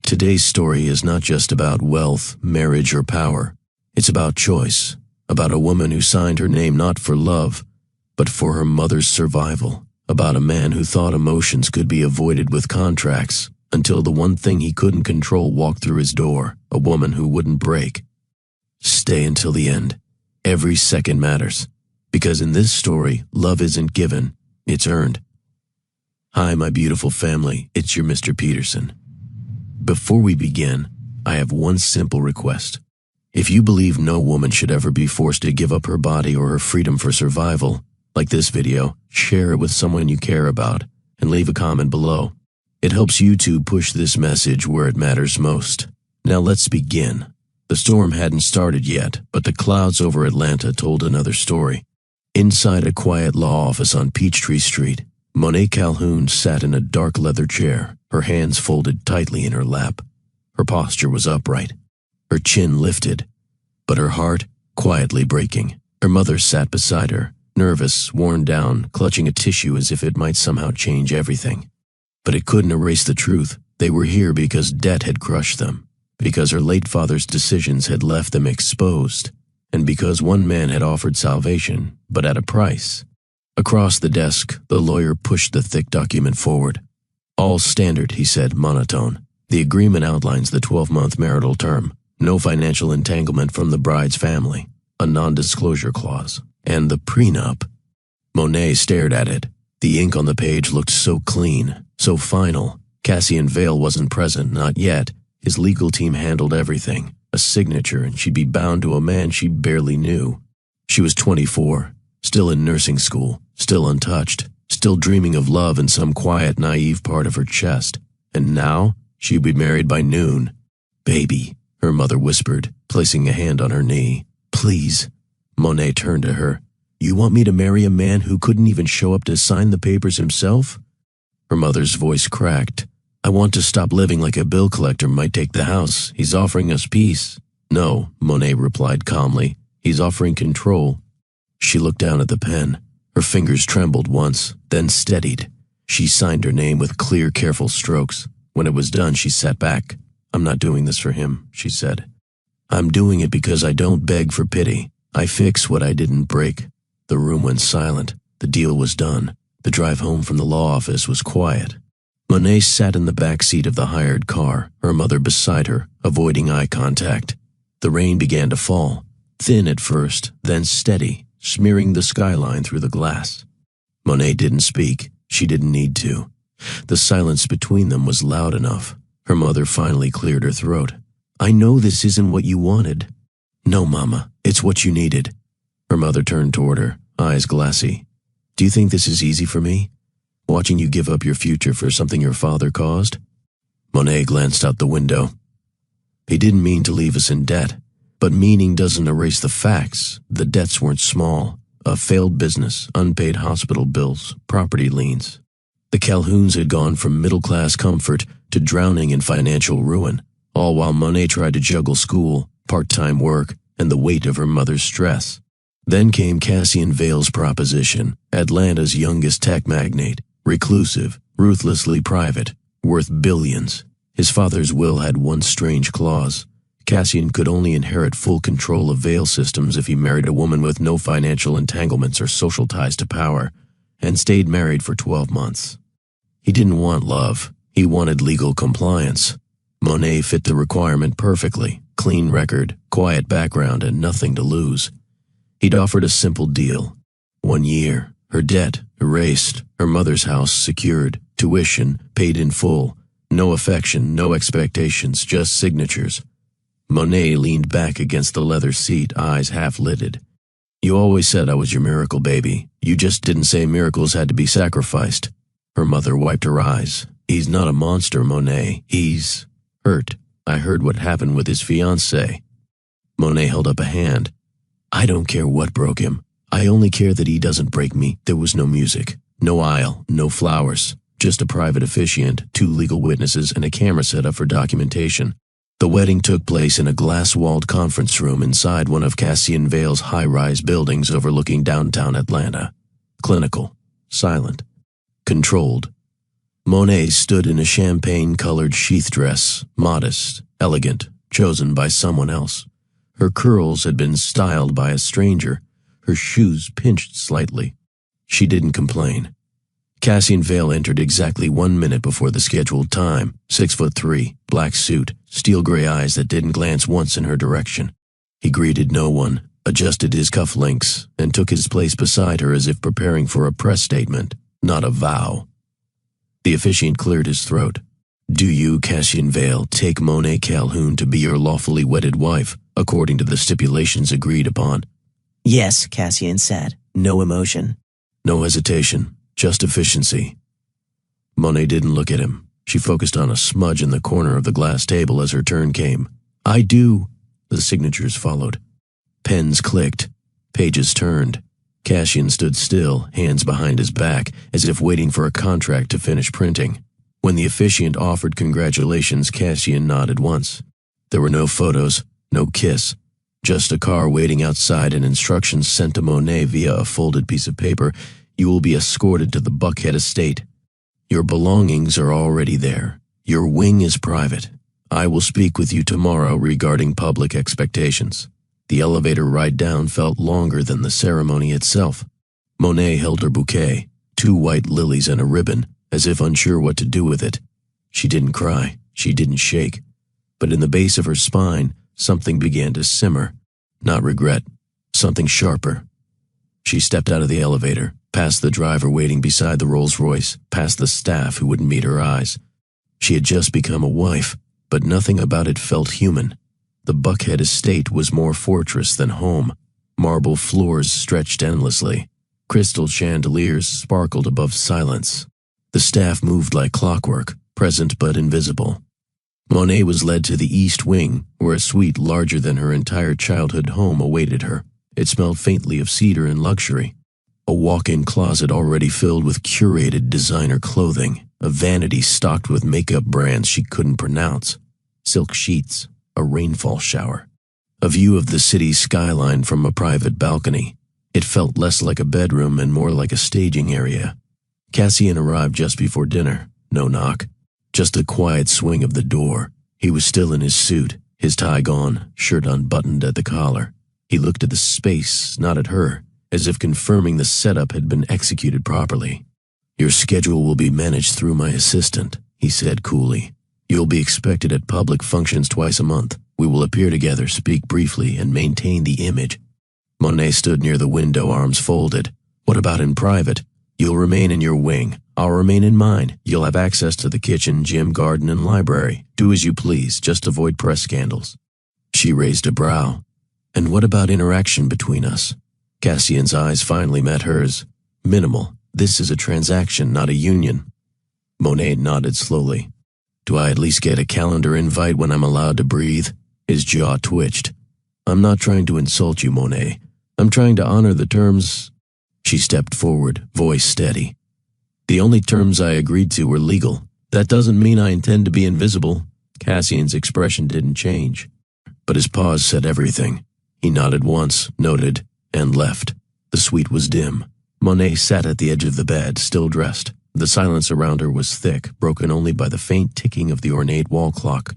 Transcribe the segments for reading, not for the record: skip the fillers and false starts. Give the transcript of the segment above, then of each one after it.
Today's story is not just about wealth, marriage, or power. It's about choice, about a woman who signed her name not for love, but for her mother's survival, about a man who thought emotions could be avoided with contracts, until the one thing he couldn't control walked through his door, a woman who wouldn't break. Stay until the end. Every second matters, because in this story, love isn't given, it's earned. Hi, my beautiful family, it's your Mr. Peterson. Before we begin, I have one simple request. If you believe no woman should ever be forced to give up her body or her freedom for survival, like this video, share it with someone you care about, and leave a comment below. It helps YouTube push this message where it matters most. Now let's begin. The storm hadn't started yet, but the clouds over Atlanta told another story. Inside a quiet law office on Peachtree Street, Monae Calhoun sat in a dark leather chair, her hands folded tightly in her lap. Her posture was upright, her chin lifted, but her heart quietly breaking. Her mother sat beside her, nervous, worn down, clutching a tissue as if it might somehow change everything. But it couldn't erase the truth. They were here because debt had crushed them, because her late father's decisions had left them exposed, and because one man had offered salvation, but at a price. Across the desk, the lawyer pushed the thick document forward. All standard, he said, monotone. The agreement outlines the 12-month marital term, no financial entanglement from the bride's family, a non-disclosure clause, and the prenup. Monae stared at it. The ink on the page looked so clean, so final. Cassian Vale wasn't present, not yet. His legal team handled everything. A signature, and she'd be bound to a man she barely knew. She was 24, still in nursing school, still untouched, still dreaming of love in some quiet, naive part of her chest. And now, she'd be married by noon. Baby, her mother whispered, placing a hand on her knee. Please. Monae turned to her. You want me to marry a man who couldn't even show up to sign the papers himself? Her mother's voice cracked. I want to stop living like a bill collector might take the house. He's offering us peace. No, Monae replied calmly. He's offering control. She looked down at the pen. Her fingers trembled once, then steadied. She signed her name with clear, careful strokes. When it was done, she sat back. I'm not doing this for him, she said. I'm doing it because I don't beg for pity. I fix what I didn't break. The room went silent. The deal was done. The drive home from the law office was quiet. Monae sat in the back seat of the hired car, her mother beside her, avoiding eye contact. The rain began to fall, thin at first, then steady, smearing the skyline through the glass. Monae didn't speak. She didn't need to. The silence between them was loud enough. Her mother finally cleared her throat. I know this isn't what you wanted. No, Mama, it's what you needed. Her mother turned toward her, eyes glassy. Do you think this is easy for me? Watching you give up your future for something your father caused? Monae glanced out the window. He didn't mean to leave us in debt, but meaning doesn't erase the facts. The debts weren't small. A failed business, unpaid hospital bills, property liens. The Calhouns had gone from middle-class comfort to drowning in financial ruin, all while Monae tried to juggle school, part-time work, and the weight of her mother's stress. Then came Cassian Vale's proposition, Atlanta's youngest tech magnate, reclusive, ruthlessly private, worth billions. His father's will had one strange clause. Cassian could only inherit full control of Vale Systems if he married a woman with no financial entanglements or social ties to power, and stayed married for 12 months. He didn't want love. He wanted legal compliance. Monae fit the requirement perfectly. Clean record, quiet background, and nothing to lose. He'd offered a simple deal. 1 year, her debt erased, her mother's house secured, tuition paid in full, no affection, no expectations, just signatures. Monae leaned back against the leather seat, eyes half-lidded. You always said I was your miracle baby. You just didn't say miracles had to be sacrificed. Her mother wiped her eyes. He's not a monster, Monae. He's hurt. I heard what happened with his fiancée. Monae held up a hand. I don't care what broke him. I only care that he doesn't break me. There was no music, no aisle, no flowers, just a private officiant, 2 legal witnesses, and a camera set up for documentation. The wedding took place in a glass-walled conference room inside one of Cassian Vale's high-rise buildings overlooking downtown Atlanta. Clinical, silent, controlled. Monae stood in a champagne-colored sheath dress, modest, elegant, chosen by someone else. Her curls had been styled by a stranger, her shoes pinched slightly. She didn't complain. Cassian Vale entered exactly 1 minute before the scheduled time, 6'3", black suit, steel-gray eyes that didn't glance once in her direction. He greeted no one, adjusted his cufflinks, and took his place beside her as if preparing for a press statement, not a vow. The officiant cleared his throat. "Do you, Cassian Vale, take Monae Calhoun to be your lawfully wedded wife, according to the stipulations agreed upon?" "Yes," Cassian said, no emotion. No hesitation, just efficiency. Monae didn't look at him. She focused on a smudge in the corner of the glass table as her turn came. "I do." The signatures followed. Pens clicked. Pages turned. Cassian stood still, hands behind his back, as if waiting for a contract to finish printing. When the officiant offered congratulations, Cassian nodded once. There were no photos, no kiss, just a car waiting outside and instructions sent to Monae via a folded piece of paper. "You will be escorted to the Buckhead estate. Your belongings are already there. Your wing is private. I will speak with you tomorrow regarding public expectations." The elevator ride down felt longer than the ceremony itself. Monae held her bouquet, 2 white lilies and a ribbon, as if unsure what to do with it. She didn't cry, she didn't shake, but in the base of her spine, something began to simmer. Not regret, something sharper. She stepped out of the elevator, past the driver waiting beside the Rolls-Royce, past the staff who wouldn't meet her eyes. She had just become a wife, but nothing about it felt human. The Buckhead estate was more fortress than home. Marble floors stretched endlessly. Crystal chandeliers sparkled above silence. The staff moved like clockwork, present but invisible. Monae was led to the east wing, where a suite larger than her entire childhood home awaited her. It smelled faintly of cedar and luxury. A walk-in closet already filled with curated designer clothing, a vanity stocked with makeup brands she couldn't pronounce, silk sheets, a rainfall shower. A view of the city's skyline from a private balcony. It felt less like a bedroom and more like a staging area. Cassian arrived just before dinner. No knock. Just a quiet swing of the door. He was still in his suit, his tie gone, shirt unbuttoned at the collar. He looked at the space, not at her, as if confirming the setup had been executed properly. "Your schedule will be managed through my assistant," he said coolly. "You'll be expected at public functions twice a month. We will appear together, speak briefly, and maintain the image." Monae stood near the window, arms folded. "What about in private? You'll remain in your wing. I'll remain in mine. You'll have access to the kitchen, gym, garden, and library. Do as you please, just avoid press scandals." She raised a brow. "And what about interaction between us?" Cassian's eyes finally met hers. "Minimal. This is a transaction, not a union." Monae nodded slowly. "Do I at least get a calendar invite when I'm allowed to breathe?" His jaw twitched. "I'm not trying to insult you, Monae. I'm trying to honor the terms." She stepped forward, voice steady. "The only terms I agreed to were legal. That doesn't mean I intend to be invisible." Cassian's expression didn't change, but his pause said everything. He nodded once, noted, and left. The suite was dim. Monae sat at the edge of the bed, still dressed. The silence around her was thick, broken only by the faint ticking of the ornate wall clock.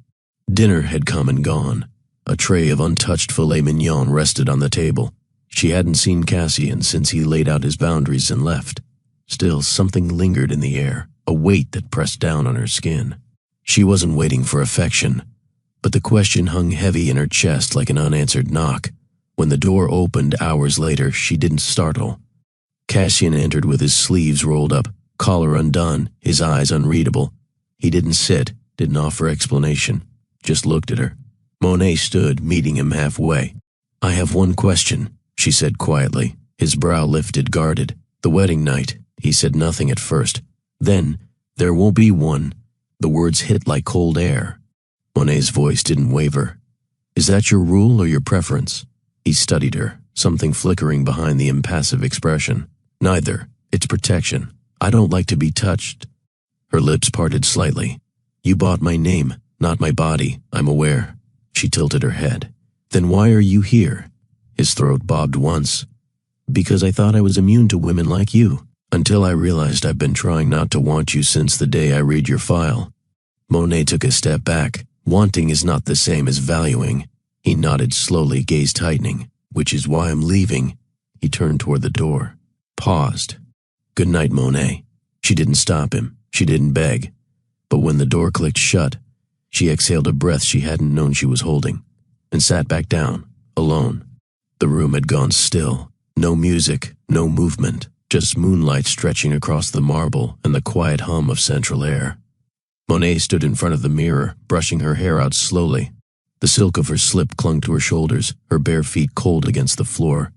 Dinner had come and gone. A tray of untouched filet mignon rested on the table. She hadn't seen Cassian since he laid out his boundaries and left. Still, something lingered in the air, a weight that pressed down on her skin. She wasn't waiting for affection, but the question hung heavy in her chest like an unanswered knock. When the door opened hours later, she didn't startle. Cassian entered with his sleeves rolled up, collar undone, his eyes unreadable. He didn't sit, didn't offer explanation, just looked at her. Monae stood, meeting him halfway. "I have one question," she said quietly. His brow lifted, guarded. "The wedding night." He said nothing at first. Then, "There won't be one." The words hit like cold air. Monae's voice didn't waver. "Is that your rule or your preference?" He studied her, something flickering behind the impassive expression. "Neither. It's protection. I don't like to be touched." Her lips parted slightly. "You bought my name, not my body, I'm aware." She tilted her head. "Then why are you here?" His throat bobbed once. "Because I thought I was immune to women like you. Until I realized I've been trying not to want you since the day I read your file. Monae took a step back. Wanting is not the same as valuing. He nodded slowly, gaze tightening. Which is why I'm leaving. He turned toward the door. Paused. Good night, Monae. She didn't stop him. She didn't beg. But when the door clicked shut, she exhaled a breath she hadn't known she was holding, and sat back down, alone. The room had gone still. No music, no movement, just moonlight stretching across the marble and the quiet hum of central air. Monae stood in front of the mirror, brushing her hair out slowly. The silk of her slip clung to her shoulders, her bare feet cold against the floor.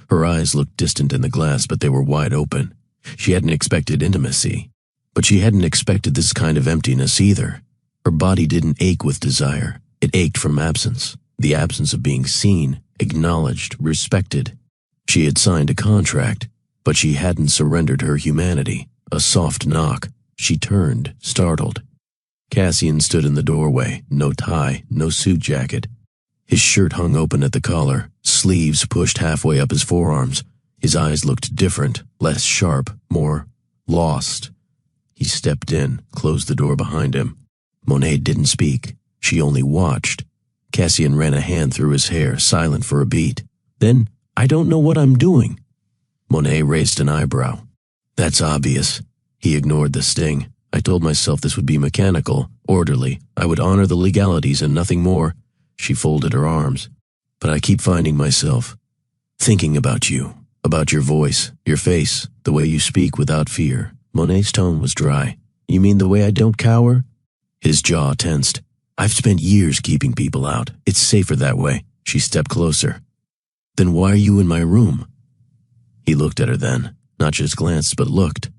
Her eyes looked distant in the glass, but they were wide open. She hadn't expected intimacy, but she hadn't expected this kind of emptiness either. Her body didn't ache with desire. It ached from absence, the absence of being seen, acknowledged, respected. She had signed a contract, but she hadn't surrendered her humanity. A soft knock. She turned, startled. Cassian stood in the doorway, no tie, no suit jacket. His shirt hung open at the collar, sleeves pushed halfway up his forearms. His eyes looked different, less sharp, more lost. He stepped in, closed the door behind him. Monae didn't speak. She only watched. Cassian ran a hand through his hair, silent for a beat. Then, I don't know what I'm doing. Monae raised an eyebrow. That's obvious. He ignored the sting. I told myself this would be mechanical, orderly. I would honor the legalities and nothing more. She folded her arms. But I keep finding myself thinking about you, about your voice, your face, the way you speak without fear. Monae's tone was dry. You mean the way I don't cower? His jaw tensed. I've spent years keeping people out. It's safer that way. She stepped closer. Then why are you in my room? He looked at her then, not just glanced, but looked.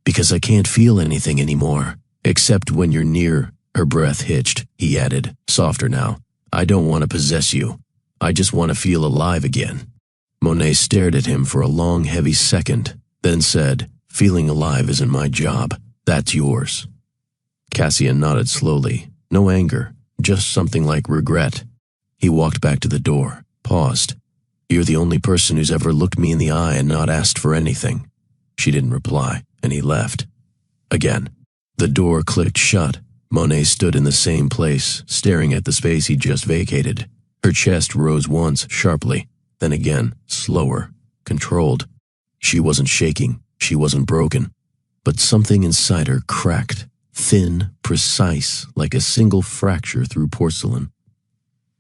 Because I can't feel anything anymore, except when you're near. Her breath hitched, he added, softer now. I don't want to possess you. I just want to feel alive again. Monae stared at him for a long, heavy second, then said, feeling alive isn't my job. That's yours. Cassian nodded slowly. No anger, just something like regret. He walked back to the door, paused. You're the only person who's ever looked me in the eye and not asked for anything. She didn't reply, and he left. Again. The door clicked shut. Monae stood in the same place, staring at the space he'd just vacated. Her chest rose once, sharply, then again, slower, controlled. She wasn't shaking, she wasn't broken, but something inside her cracked, thin, precise, like a single fracture through porcelain.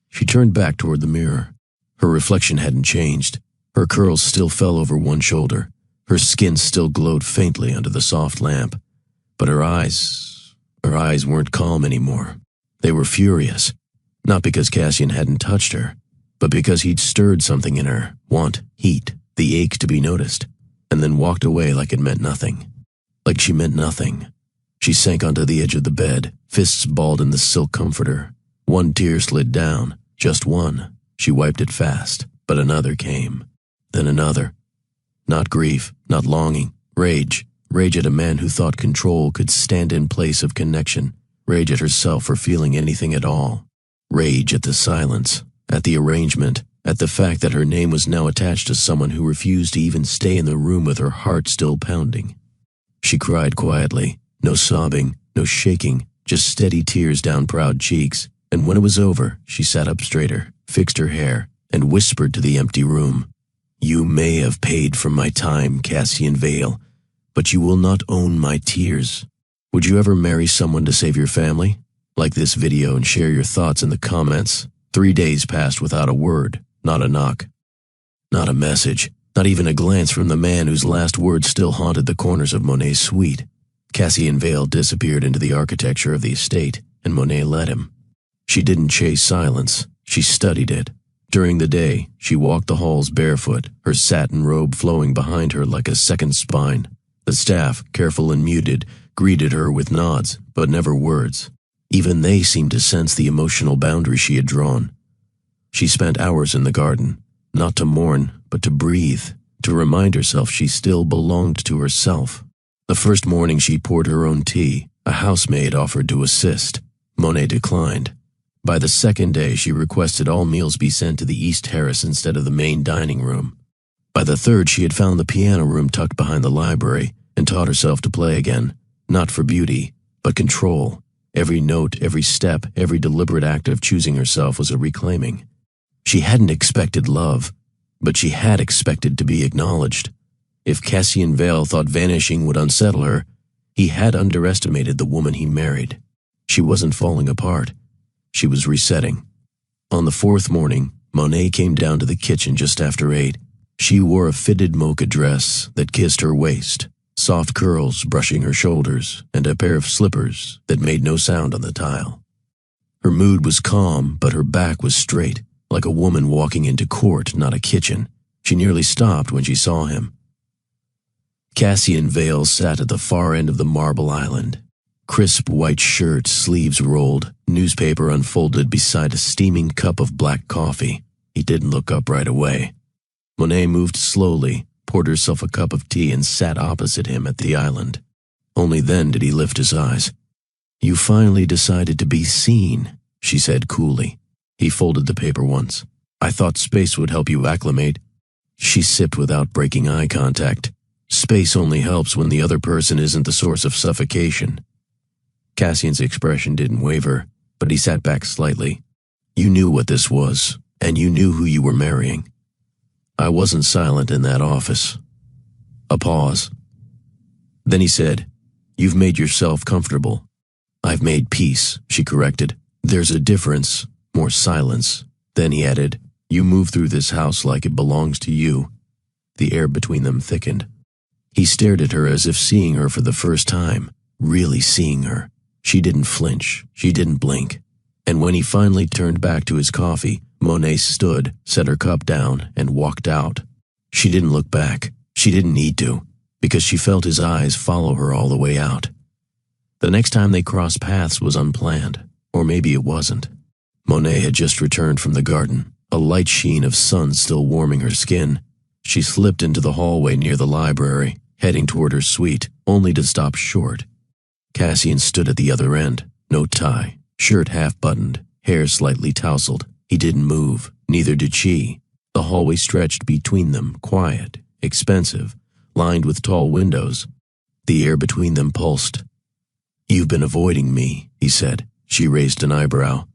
She turned back toward the mirror. Her reflection hadn't changed. Her curls still fell over one shoulder. Her skin still glowed faintly under the soft lamp. But her eyes weren't calm anymore. They were furious. Not because Cassian hadn't touched her, but because he'd stirred something in her, want, heat, the ache to be noticed, and then walked away like it meant nothing. Like she meant nothing. She sank onto the edge of the bed, fists balled in the silk comforter. One tear slid down, just one. She wiped it fast, but another came. Then another. Not grief, not longing, rage. Rage at a man who thought control could stand in place of connection. Rage at herself for feeling anything at all. Rage at the silence, at the arrangement, at the fact that her name was now attached to someone who refused to even stay in the room with her heart still pounding. She cried quietly, no sobbing, no shaking, just steady tears down proud cheeks, and when it was over, she sat up straighter, fixed her hair, and whispered to the empty room, You may have paid for my time, Cassian Vale, but you will not own my tears. Would you ever marry someone to save your family? Like this video and share your thoughts in the comments. 3 days passed without a word, not a knock. Not a message, not even a glance from the man whose last words still haunted the corners of Monae's suite. Cassian Vale disappeared into the architecture of the estate, and Monae led him. She didn't chase silence, she studied it. During the day, she walked the halls barefoot, her satin robe flowing behind her like a second spine. The staff, careful and muted, greeted her with nods, but never words. Even they seemed to sense the emotional boundary she had drawn. She spent hours in the garden, not to mourn, but to breathe, to remind herself she still belonged to herself. The first morning she poured her own tea. A housemaid offered to assist. Monae declined. By the second day she requested all meals be sent to the East Terrace instead of the main dining room. By the third, she had found the piano room tucked behind the library and taught herself to play again, not for beauty, but control. Every note, every step, every deliberate act of choosing herself was a reclaiming. She hadn't expected love, but she had expected to be acknowledged. If Cassian Vale thought vanishing would unsettle her, he had underestimated the woman he married. She wasn't falling apart. She was resetting. On the fourth morning, Monae came down to the kitchen just after 8. She wore a fitted mocha dress that kissed her waist, soft curls brushing her shoulders, and a pair of slippers that made no sound on the tile. Her mood was calm, but her back was straight, like a woman walking into court, not a kitchen. She nearly stopped when she saw him. Cassian Vale sat at the far end of the marble island. Crisp white shirt, sleeves rolled, newspaper unfolded beside a steaming cup of black coffee. He didn't look up right away. Monae moved slowly, poured herself a cup of tea, and sat opposite him at the island. Only then did he lift his eyes. "You finally decided to be seen," she said coolly. He folded the paper once. "I thought space would help you acclimate." She sipped without breaking eye contact. Space only helps when the other person isn't the source of suffocation. Cassian's expression didn't waver, but he sat back slightly. "You knew what this was, and you knew who you were marrying." I wasn't silent in that office. A pause. Then he said, "You've made yourself comfortable." "I've made peace," she corrected. "There's a difference, more silence." Then he added, "You move through this house like it belongs to you." The air between them thickened. He stared at her as if seeing her for the first time, really seeing her. She didn't flinch, she didn't blink. And when he finally turned back to his coffee, Monae stood, set her cup down, and walked out. She didn't look back. She didn't need to, because she felt his eyes follow her all the way out. The next time they crossed paths was unplanned, or maybe it wasn't. Monae had just returned from the garden, a light sheen of sun still warming her skin. She slipped into the hallway near the library, heading toward her suite, only to stop short. Cassian stood at the other end, no tie, shirt half-buttoned, hair slightly tousled. He didn't move, neither did she. The hallway stretched between them, quiet, expensive, lined with tall windows. The air between them pulsed. "You've been avoiding me," he said. She raised an eyebrow.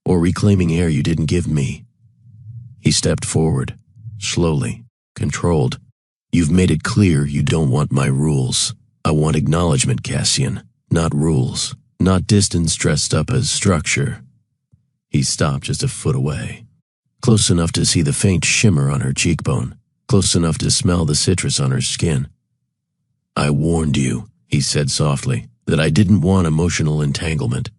"Or reclaiming air you didn't give me." He stepped forward, slowly, controlled. "You've made it clear you don't want my rules. I want acknowledgement, Cassian, not rules, not distance dressed up as structure." He stopped just a foot away, close enough to see the faint shimmer on her cheekbone, close enough to smell the citrus on her skin. "I warned you," he said softly, "that I didn't want emotional entanglement."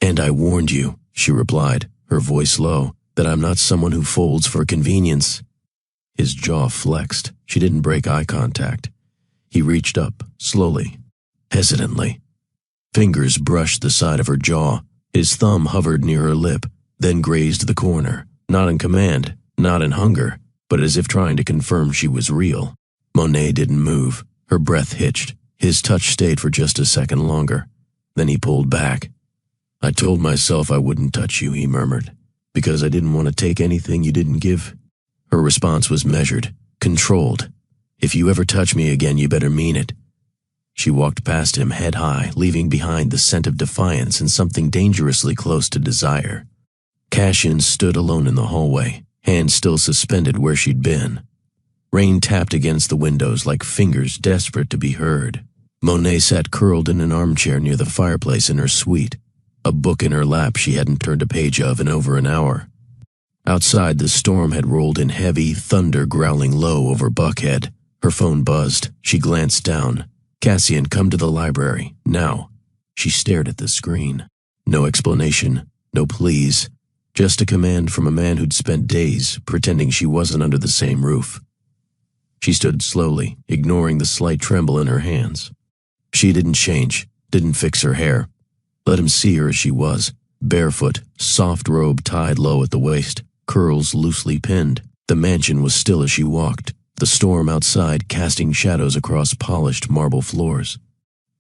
"And I warned you," she replied, her voice low, "that I'm not someone who folds for convenience." His jaw flexed. She didn't break eye contact. He reached up, slowly, hesitantly. Fingers brushed the side of her jaw. His thumb hovered near her lip, then grazed the corner, not in command, not in hunger, but as if trying to confirm she was real. Monae didn't move. Her breath hitched. His touch stayed for just a second longer. Then he pulled back. "I told myself I wouldn't touch you," he murmured, "because I didn't want to take anything you didn't give." Her response was measured, controlled. "If you ever touch me again, you better mean it." She walked past him head high, leaving behind the scent of defiance and something dangerously close to desire. Cassian stood alone in the hallway, hands still suspended where she'd been. Rain tapped against the windows like fingers desperate to be heard. Monae sat curled in an armchair near the fireplace in her suite, a book in her lap she hadn't turned a page of in over an hour. Outside, the storm had rolled in heavy, thunder growling low over Buckhead. Her phone buzzed. She glanced down. "Cassian, come to the library, now." She stared at the screen. No explanation, no pleas, just a command from a man who'd spent days pretending she wasn't under the same roof. She stood slowly, ignoring the slight tremble in her hands. She didn't change, didn't fix her hair. Let him see her as she was, barefoot, soft robe tied low at the waist, curls loosely pinned. The mansion was still as she walked, the storm outside casting shadows across polished marble floors.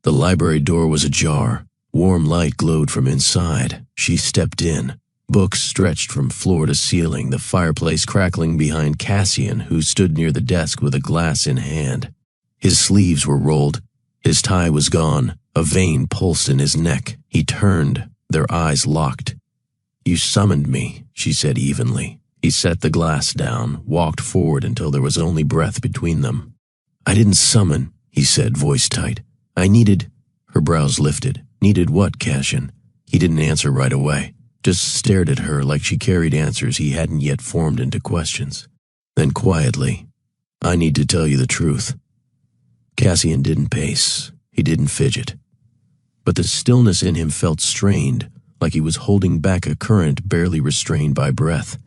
The library door was ajar. Warm light glowed from inside. She stepped in, Books stretched from floor to ceiling, the fireplace crackling behind Cassian, who stood near the desk with a glass in hand. His sleeves were rolled. His tie was gone. A vein pulsed in his neck. He turned. Their eyes locked. "You summoned me," she said evenly. He set the glass down, walked forward until there was only breath between them. "I didn't summon," he said, voice tight. "I needed—" Her brows lifted. "Needed what, Cassian?" He didn't answer right away, just stared at her like she carried answers he hadn't yet formed into questions. Then quietly, "I need to tell you the truth." Cassian didn't pace. He didn't fidget. But the stillness in him felt strained, like he was holding back a current barely restrained by breath.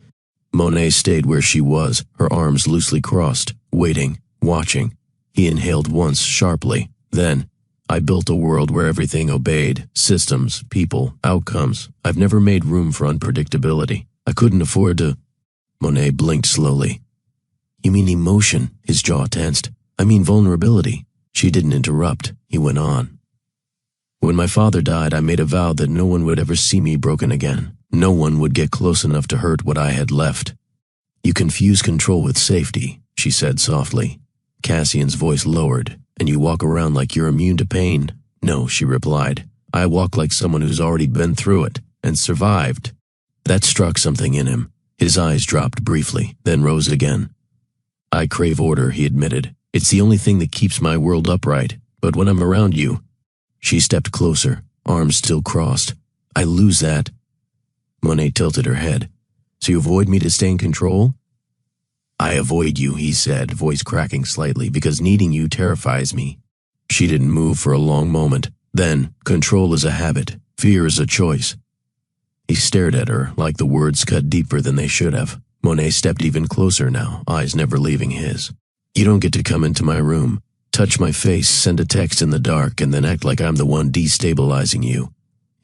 Monae stayed where she was, her arms loosely crossed, waiting, watching. He inhaled once sharply. Then, "I built a world where everything obeyed. Systems, people, outcomes. I've never made room for unpredictability. I couldn't afford to—" Monae blinked slowly. "You mean emotion?" His jaw tensed. "I mean vulnerability." She didn't interrupt. He went on. "When my father died, I made a vow that no one would ever see me broken again. No one would get close enough to hurt what I had left." "You confuse control with safety," she said softly. Cassian's voice lowered. "And you walk around like you're immune to pain." "No," she replied. "I walk like someone who's already been through it and survived." That struck something in him. His eyes dropped briefly, then rose again. "I crave order," he admitted. "It's the only thing that keeps my world upright. But when I'm around you—" She stepped closer, arms still crossed. "I lose that." Monae tilted her head. "So you avoid me to stay in control?" "I avoid you," he said, voice cracking slightly, "because needing you terrifies me." She didn't move for a long moment. Then, "Control is a habit. Fear is a choice." He stared at her, like the words cut deeper than they should have. Monae stepped even closer now, eyes never leaving his. "You don't get to come into my room, touch my face, send a text in the dark, and then act like I'm the one destabilizing you."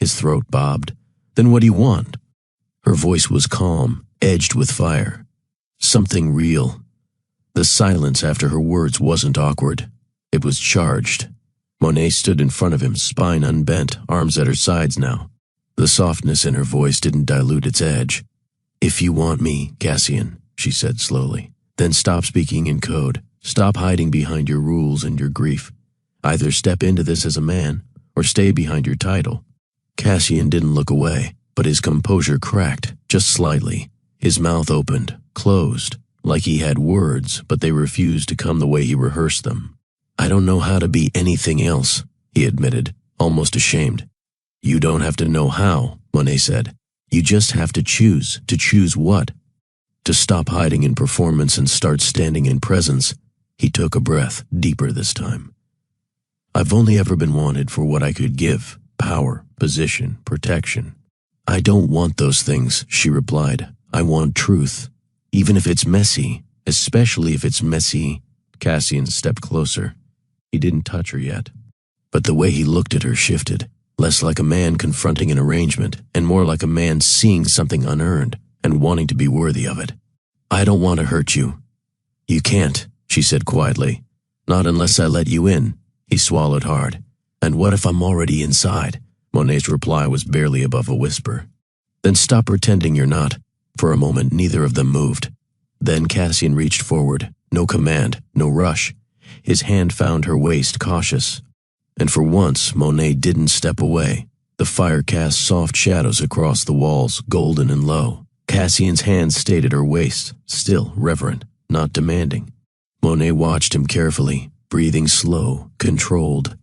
His throat bobbed. "Then what do you want?" Her voice was calm, edged with fire. Something real. The silence after her words wasn't awkward. It was charged. Monae stood in front of him, spine unbent, arms at her sides now. The softness in her voice didn't dilute its edge. "If you want me, Cassian," she said slowly, "then stop speaking in code. Stop hiding behind your rules and your grief. Either step into this as a man, or stay behind your title." Cassian didn't look away, but his composure cracked, just slightly. His mouth opened, closed, like he had words, but they refused to come the way he rehearsed them. "I don't know how to be anything else," he admitted, almost ashamed. "You don't have to know how," Monae said. "You just have to choose. To choose what? To stop hiding in performance and start standing in presence." He took a breath, deeper this time. "I've only ever been wanted for what I could give. Power, position, protection. I don't want those things," she replied. "I want truth. Even if it's messy, especially if it's messy." Cassian stepped closer. He didn't touch her yet. But the way he looked at her shifted, less like a man confronting an arrangement, and more like a man seeing something unearned and wanting to be worthy of it. "I don't want to hurt you." "You can't," she said quietly. "Not unless I let you in." He swallowed hard. "And what if I'm already inside?" Monae's reply was barely above a whisper. "Then stop pretending you're not." For a moment, neither of them moved. Then Cassian reached forward. No command, no rush. His hand found her waist, cautious. And for once, Monae didn't step away. The fire cast soft shadows across the walls, golden and low. Cassian's hand stayed at her waist, still reverent, not demanding. Monae watched him carefully, breathing slow, controlled.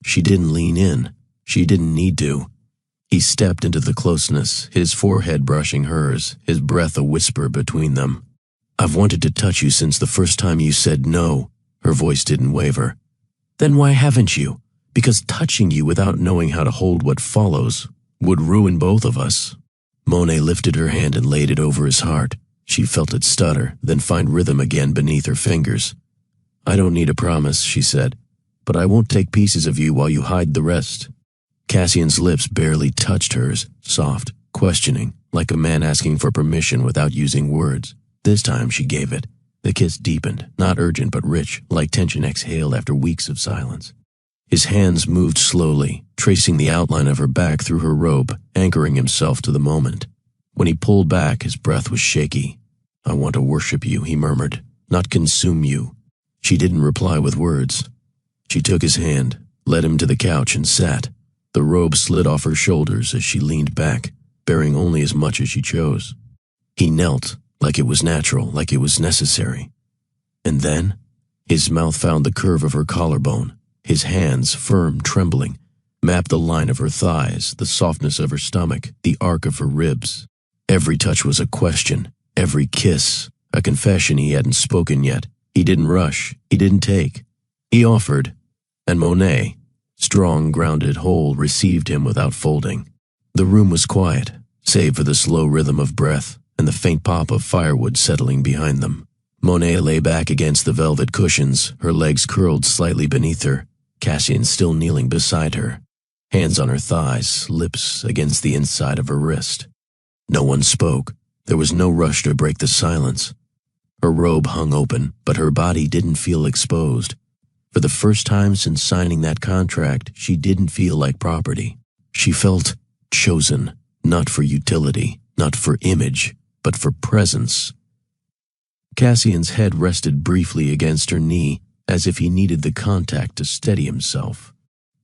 She didn't lean in. She didn't need to. He stepped into the closeness, his forehead brushing hers, his breath a whisper between them. "I've wanted to touch you since the first time you said no." Her voice didn't waver. "Then why haven't you?" "Because touching you without knowing how to hold what follows would ruin both of us." Monae lifted her hand and laid it over his heart. She felt it stutter, then find rhythm again beneath her fingers. "I don't need a promise," she said, "but I won't take pieces of you while you hide the rest." Cassian's lips barely touched hers, soft, questioning, like a man asking for permission without using words. This time she gave it. The kiss deepened, not urgent but rich, like tension exhaled after weeks of silence. His hands moved slowly, tracing the outline of her back through her robe, anchoring himself to the moment. When he pulled back, his breath was shaky. "I want to worship you," he murmured, "not consume you." She didn't reply with words. She took his hand, led him to the couch, and sat. The robe slid off her shoulders as she leaned back, bearing only as much as she chose. He knelt, like it was natural, like it was necessary. And then, his mouth found the curve of her collarbone. His hands, firm, trembling, mapped the line of her thighs, the softness of her stomach, the arc of her ribs. Every touch was a question, every kiss, a confession he hadn't spoken yet. He didn't rush, he didn't take. He offered, and Monae, strong, grounded, whole, received him without folding. The room was quiet, save for the slow rhythm of breath and the faint pop of firewood settling behind them. Monae lay back against the velvet cushions, her legs curled slightly beneath her, Cassian still kneeling beside her, hands on her thighs, lips against the inside of her wrist. No one spoke. There was no rush to break the silence. Her robe hung open, but her body didn't feel exposed. For the first time since signing that contract, she didn't feel like property. She felt chosen, not for utility, not for image, but for presence. Cassian's head rested briefly against her knee, as if he needed the contact to steady himself.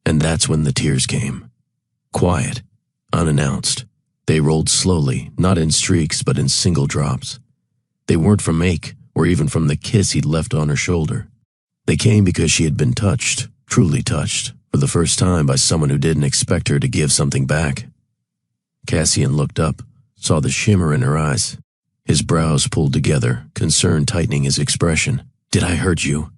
And that's when the tears came. Quiet, unannounced. They rolled slowly, not in streaks but in single drops. They weren't from ache, or even from the kiss he'd left on her shoulder. They came because she had been touched, truly touched, for the first time by someone who didn't expect her to give something back. Cassian looked up, saw the shimmer in her eyes. His brows pulled together, concern tightening his expression. "Did I hurt you?"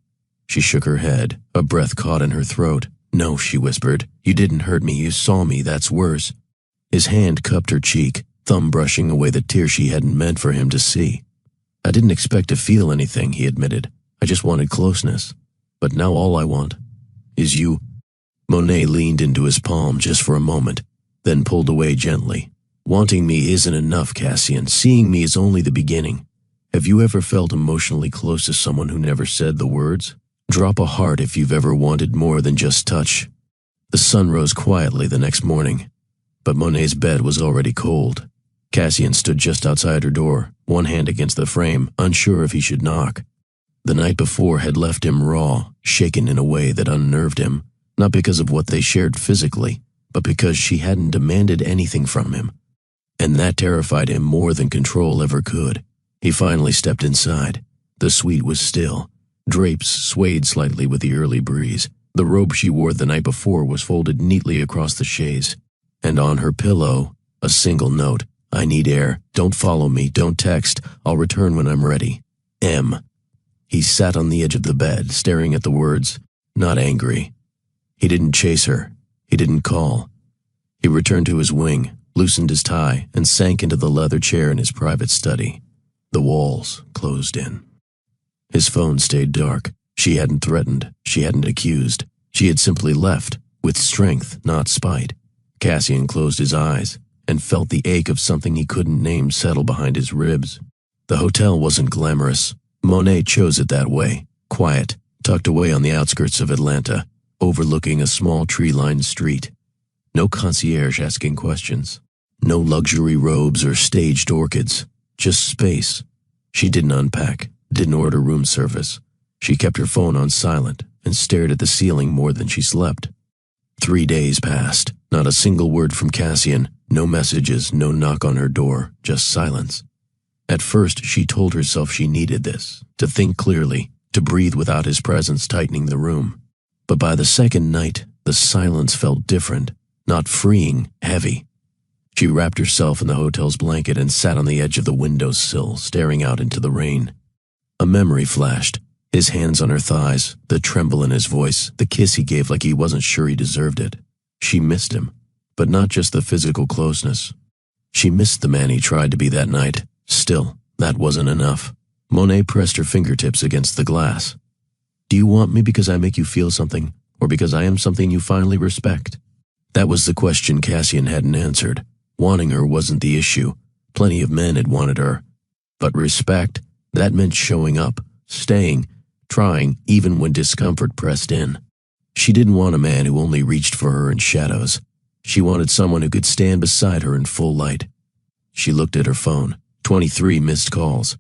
She shook her head, a breath caught in her throat. "No," she whispered. "You didn't hurt me, you saw me, that's worse." His hand cupped her cheek, thumb brushing away the tear she hadn't meant for him to see. "I didn't expect to feel anything," he admitted. "I just wanted closeness. But now all I want is you." Monae leaned into his palm just for a moment, then pulled away gently. "Wanting me isn't enough, Cassian. Seeing me is only the beginning. Have you ever felt emotionally close to someone who never said the words? Drop a heart if you've ever wanted more than just touch." The sun rose quietly the next morning, but Monae's bed was already cold. Cassian stood just outside her door, one hand against the frame, unsure if he should knock. The night before had left him raw, shaken in a way that unnerved him, not because of what they shared physically, but because she hadn't demanded anything from him. And that terrified him more than control ever could. He finally stepped inside. The suite was still. Drapes swayed slightly with the early breeze. The robe she wore the night before was folded neatly across the chaise. And on her pillow, a single note. "I need air. Don't follow me. Don't text. I'll return when I'm ready. M." He sat on the edge of the bed, staring at the words, not angry. He didn't chase her. He didn't call. He returned to his wing, loosened his tie, and sank into the leather chair in his private study. The walls closed in. His phone stayed dark. She hadn't threatened. She hadn't accused. She had simply left, with strength, not spite. Cassian closed his eyes and felt the ache of something he couldn't name settle behind his ribs. The hotel wasn't glamorous. Monae chose it that way, quiet, tucked away on the outskirts of Atlanta, overlooking a small tree-lined street. No concierge asking questions. No luxury robes or staged orchids. Just space. She didn't unpack, didn't order room service. She kept her phone on silent and stared at the ceiling more than she slept. 3 days passed. Not a single word from Cassian, no messages, no knock on her door, just silence. At first, she told herself she needed this, to think clearly, to breathe without his presence tightening the room. But by the second night, the silence felt different, not freeing, heavy. She wrapped herself in the hotel's blanket and sat on the edge of the windowsill, staring out into the rain. A memory flashed, his hands on her thighs, the tremble in his voice, the kiss he gave like he wasn't sure he deserved it. She missed him, but not just the physical closeness. She missed the man he tried to be that night. Still, that wasn't enough. Monae pressed her fingertips against the glass. "Do you want me because I make you feel something, or because I am something you finally respect?" That was the question Cassian hadn't answered. Wanting her wasn't the issue. Plenty of men had wanted her. But respect, that meant showing up, staying, trying, even when discomfort pressed in. She didn't want a man who only reached for her in shadows. She wanted someone who could stand beside her in full light. She looked at her phone. 23 missed calls.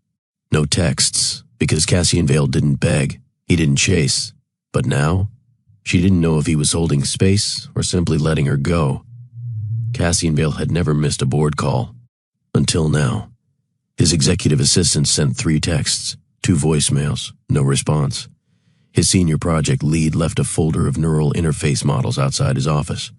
No texts, because Cassian Vale didn't beg. He didn't chase. But now, she didn't know if he was holding space or simply letting her go. Cassian Vale had never missed a board call. Until now. His executive assistant sent 3 texts, 2 voicemails, no response. His senior project lead left a folder of neural interface models outside his office.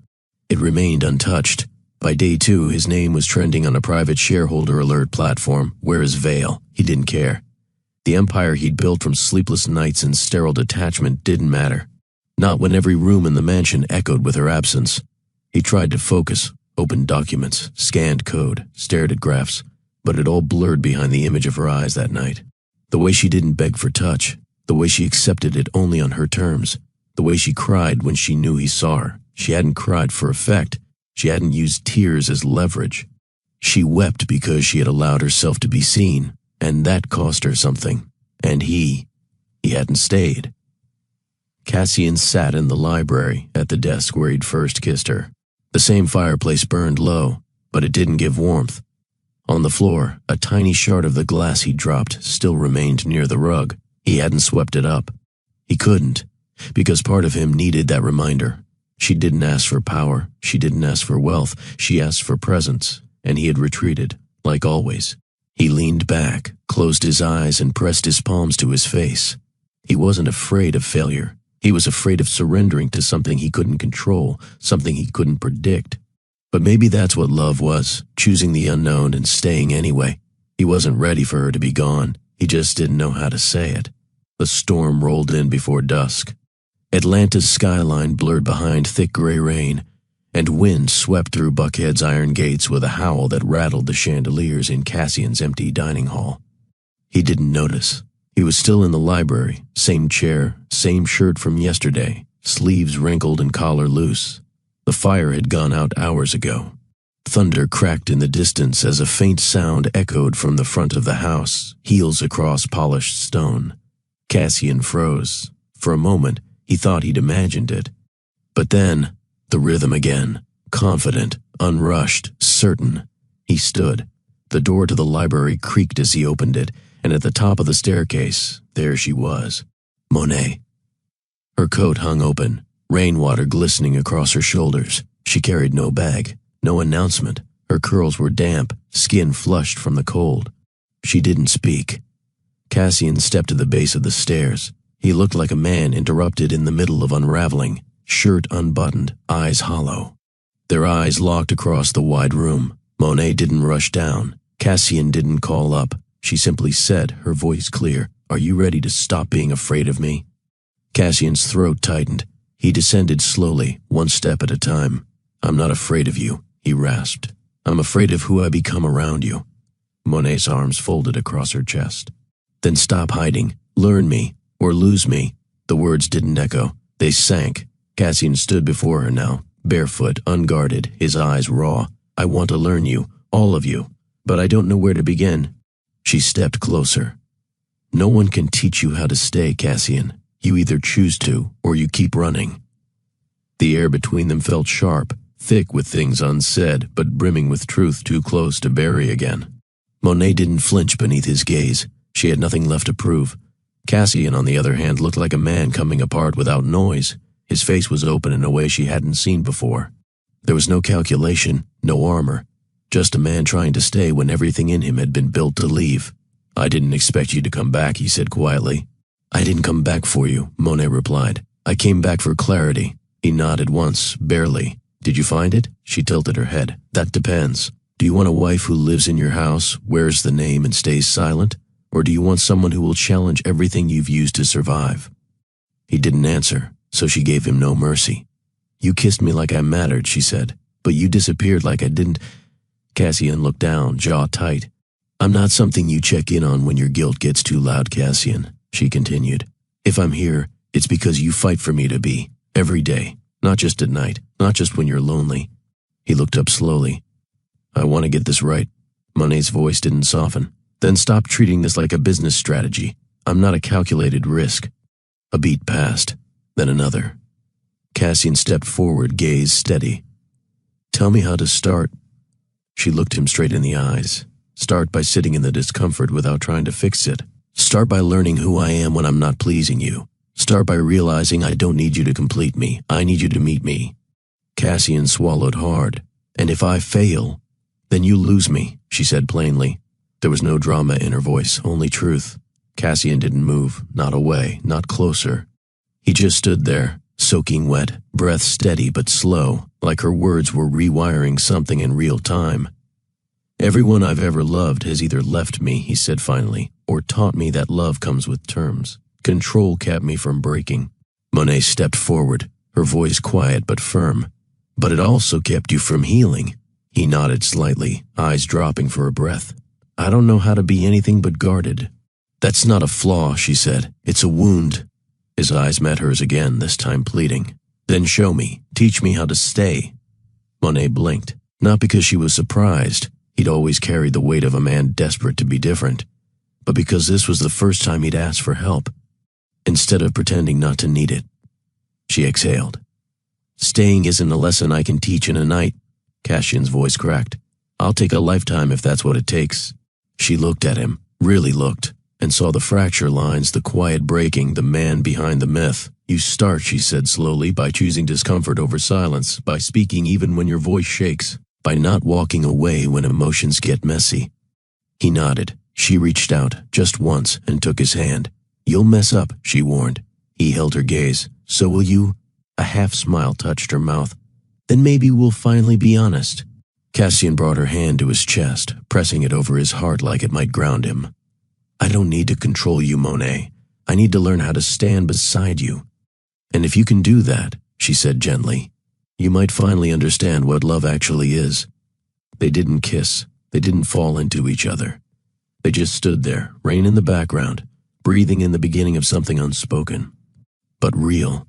It remained untouched. By day 2, his name was trending on a private shareholder alert platform. Where is Vale? He didn't care. The empire he'd built from sleepless nights and sterile detachment didn't matter. Not when every room in the mansion echoed with her absence. He tried to focus, opened documents, scanned code, stared at graphs, but it all blurred behind the image of her eyes that night. The way she didn't beg for touch, the way she accepted it only on her terms, the way she cried when she knew he saw her. She hadn't cried for effect. She hadn't used tears as leverage. She wept because she had allowed herself to be seen, and that cost her something. And he hadn't stayed. Cassian sat in the library at the desk where he'd first kissed her. The same fireplace burned low, but it didn't give warmth. On the floor, a tiny shard of the glass he'd dropped still remained near the rug. He hadn't swept it up. He couldn't, because part of him needed that reminder. She didn't ask for power, she didn't ask for wealth, she asked for presence, and he had retreated, like always. He leaned back, closed his eyes, and pressed his palms to his face. He wasn't afraid of failure. He was afraid of surrendering to something he couldn't control, something he couldn't predict. But maybe that's what love was, choosing the unknown and staying anyway. He wasn't ready for her to be gone. He just didn't know how to say it. The storm rolled in before dusk. Atlanta's skyline blurred behind thick gray rain, and wind swept through Buckhead's iron gates with a howl that rattled the chandeliers in Cassian's empty dining hall. He didn't notice. He was still in the library, same chair, same shirt from yesterday, sleeves wrinkled and collar loose. The fire had gone out hours ago. Thunder cracked in the distance as a faint sound echoed from the front of the house, heels across polished stone. Cassian froze. For a moment, he thought he'd imagined it. But then, the rhythm again, confident, unrushed, certain. He stood. The door to the library creaked as he opened it, and at the top of the staircase, there she was, Monae. Her coat hung open, rainwater glistening across her shoulders. She carried no bag, no announcement. Her curls were damp, skin flushed from the cold. She didn't speak. Cassian stepped to the base of the stairs. He looked like a man interrupted in the middle of unraveling, shirt unbuttoned, eyes hollow. Their eyes locked across the wide room. Monae didn't rush down. Cassian didn't call up. She simply said, her voice clear, "Are you ready to stop being afraid of me?" Cassian's throat tightened. He descended slowly, one step at a time. "I'm not afraid of you," he rasped. "I'm afraid of who I become around you." Monae's arms folded across her chest. "Then stop hiding. Learn me, or lose me." The words didn't echo. They sank. Cassian stood before her now, barefoot, unguarded, his eyes raw. "I want to learn you, all of you, but I don't know where to begin." She stepped closer. "No one can teach you how to stay, Cassian. You either choose to, or you keep running." The air between them felt sharp, thick with things unsaid, but brimming with truth too close to bury again. Monae didn't flinch beneath his gaze. She had nothing left to prove. Cassian, on the other hand, looked like a man coming apart without noise. His face was open in a way she hadn't seen before. There was no calculation, no armor. Just a man trying to stay when everything in him had been built to leave. "I didn't expect you to come back," he said quietly. "I didn't come back for you," Monae replied. "I came back for clarity." He nodded once, barely. "Did you find it?" She tilted her head. "That depends. Do you want a wife who lives in your house, wears the name, and stays silent? Or do you want someone who will challenge everything you've used to survive?" He didn't answer, so she gave him no mercy. "You kissed me like I mattered," she said, "but you disappeared like I didn't." Cassian looked down, jaw tight. "I'm not something you check in on when your guilt gets too loud, Cassian," she continued. "If I'm here, it's because you fight for me to be, every day, not just at night, not just when you're lonely." He looked up slowly. "I want to get this right." Monae's voice didn't soften. "Then stop treating this like a business strategy. I'm not a calculated risk." A beat passed, then another. Cassian stepped forward, gaze steady. "Tell me how to start." She looked him straight in the eyes. Start by sitting in the discomfort without trying to fix it. Start by learning who I am when I'm not pleasing you. Start by realizing I don't need you to complete me. I need you to meet me. Cassian swallowed hard. And if I fail, then you lose me, she said plainly. There was no drama in her voice, only truth. Cassian didn't move, not away, not closer. He just stood there, soaking wet, breath steady but slow, like her words were rewiring something in real time. Everyone I've ever loved has either left me, he said finally, or taught me that love comes with terms. Control kept me from breaking. Monae stepped forward, her voice quiet but firm. But it also kept you from healing. He nodded slightly, eyes dropping for a breath. I don't know how to be anything but guarded. That's not a flaw, she said. It's a wound. His eyes met hers again, this time pleading. Then show me. Teach me how to stay. Monae blinked, not because she was surprised. He'd always carried the weight of a man desperate to be different, but because this was the first time he'd asked for help, instead of pretending not to need it. She exhaled. Staying isn't a lesson I can teach in a night. Cassian's voice cracked. I'll take a lifetime if that's what it takes. She looked at him, really looked, and saw the fracture lines, the quiet breaking, the man behind the myth. You start, she said slowly, by choosing discomfort over silence, by speaking even when your voice shakes, by not walking away when emotions get messy. He nodded. She reached out, just once, and took his hand. You'll mess up, she warned. He held her gaze. So will you? A half smile touched her mouth. Then maybe we'll finally be honest. Cassian brought her hand to his chest, pressing it over his heart like it might ground him. I don't need to control you, Monae. I need to learn how to stand beside you. And if you can do that, she said gently, you might finally understand what love actually is. They didn't kiss. They didn't fall into each other. They just stood there, rain in the background, breathing in the beginning of something unspoken, but real.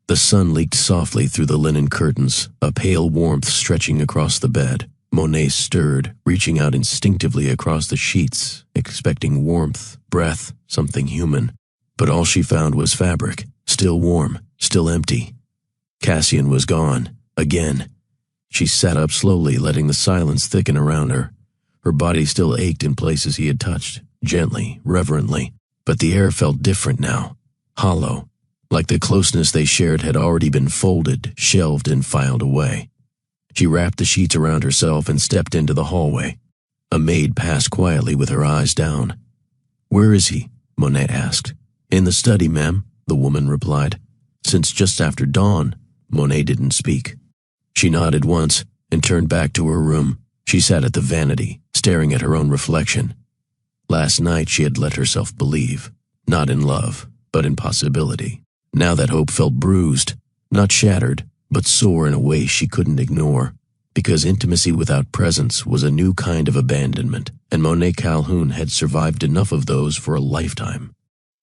The sun leaked softly through the linen curtains, a pale warmth stretching across the bed. Monae stirred, reaching out instinctively across the sheets, expecting warmth, breath, something human. But all she found was fabric, still warm, still empty. Cassian was gone, again. She sat up slowly, letting the silence thicken around her. Her body still ached in places he had touched, gently, reverently, but the air felt different now, hollow, like the closeness they shared had already been folded, shelved, and filed away. She wrapped the sheets around herself and stepped into the hallway. A maid passed quietly with her eyes down. Where is he? Monae asked. In the study, ma'am, the woman replied. Since just after dawn. Monae didn't speak. She nodded once and turned back to her room. She sat at the vanity, staring at her own reflection. Last night she had let herself believe, not in love, but in possibility. Now that hope felt bruised, not shattered, but sore in a way she couldn't ignore, because intimacy without presence was a new kind of abandonment, and Monae Calhoun had survived enough of those for a lifetime.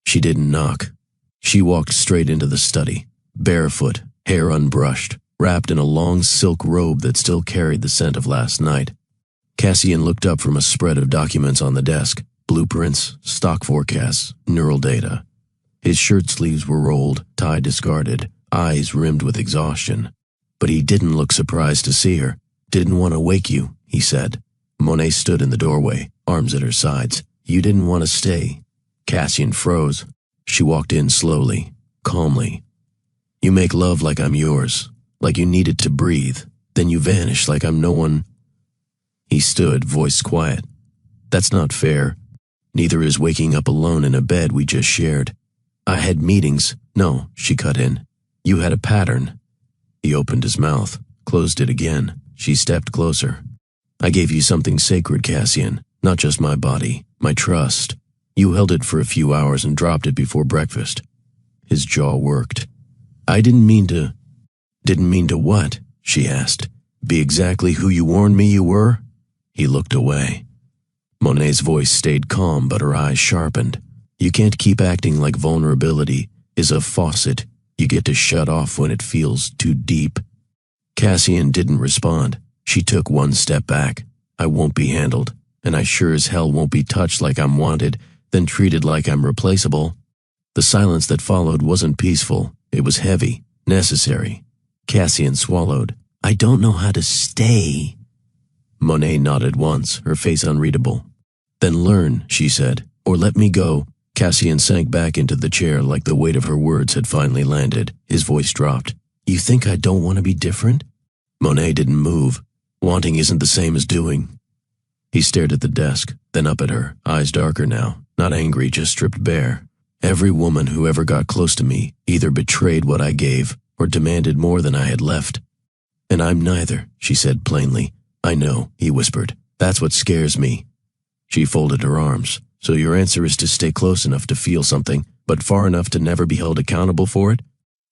She didn't knock. She walked straight into the study, barefoot, hair unbrushed, wrapped in a long silk robe that still carried the scent of last night. Cassian looked up from a spread of documents on the desk, blueprints, stock forecasts, neural data. His shirt sleeves were rolled, tie discarded, eyes rimmed with exhaustion. But he didn't look surprised to see her. Didn't want to wake you, he said. Monae stood in the doorway, arms at her sides. You didn't want to stay. Cassian froze. She walked in slowly, calmly. You make love like I'm yours, like you needed to breathe. Then you vanish like I'm no one. He stood, voice quiet. That's not fair. Neither is waking up alone in a bed we just shared. I had meetings. No, she cut in. You had a pattern. He opened his mouth, closed it again. She stepped closer. I gave you something sacred, Cassian, not just my body, my trust. You held it for a few hours and dropped it before breakfast. His jaw worked. I didn't mean to. Didn't mean to what? She asked. Be exactly who you warned me you were? He looked away. Monae's voice stayed calm, but her eyes sharpened. You can't keep acting like vulnerability is a faucet you get to shut off when it feels too deep. Cassian didn't respond. She took one step back. I won't be handled, and I sure as hell won't be touched like I'm wanted, then treated like I'm replaceable. The silence that followed wasn't peaceful. It was heavy, necessary. Cassian swallowed. I don't know how to stay. Monae nodded once, her face unreadable. Then learn, she said, or let me go. Cassian sank back into the chair like the weight of her words had finally landed. His voice dropped. You think I don't want to be different? Monae didn't move. Wanting isn't the same as doing. He stared at the desk, then up at her, eyes darker now, not angry, just stripped bare. Every woman who ever got close to me either betrayed what I gave or demanded more than I had left. And I'm neither, she said plainly. I know, he whispered. That's what scares me. She folded her arms. So your answer is to stay close enough to feel something, but far enough to never be held accountable for it?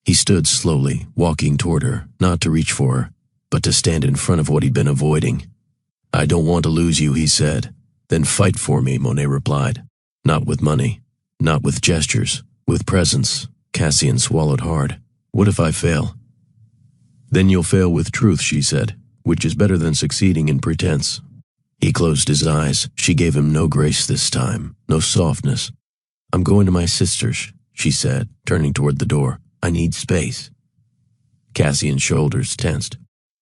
He stood slowly, walking toward her, not to reach for her, but to stand in front of what he'd been avoiding. I don't want to lose you, he said. Then fight for me, Monae replied. Not with money, not with gestures, with presence. Cassian swallowed hard. What if I fail? Then you'll fail with truth, she said, which is better than succeeding in pretense. He closed his eyes. She gave him no grace this time, no softness. I'm going to my sister's, she said, turning toward the door. I need space. Cassian's shoulders tensed.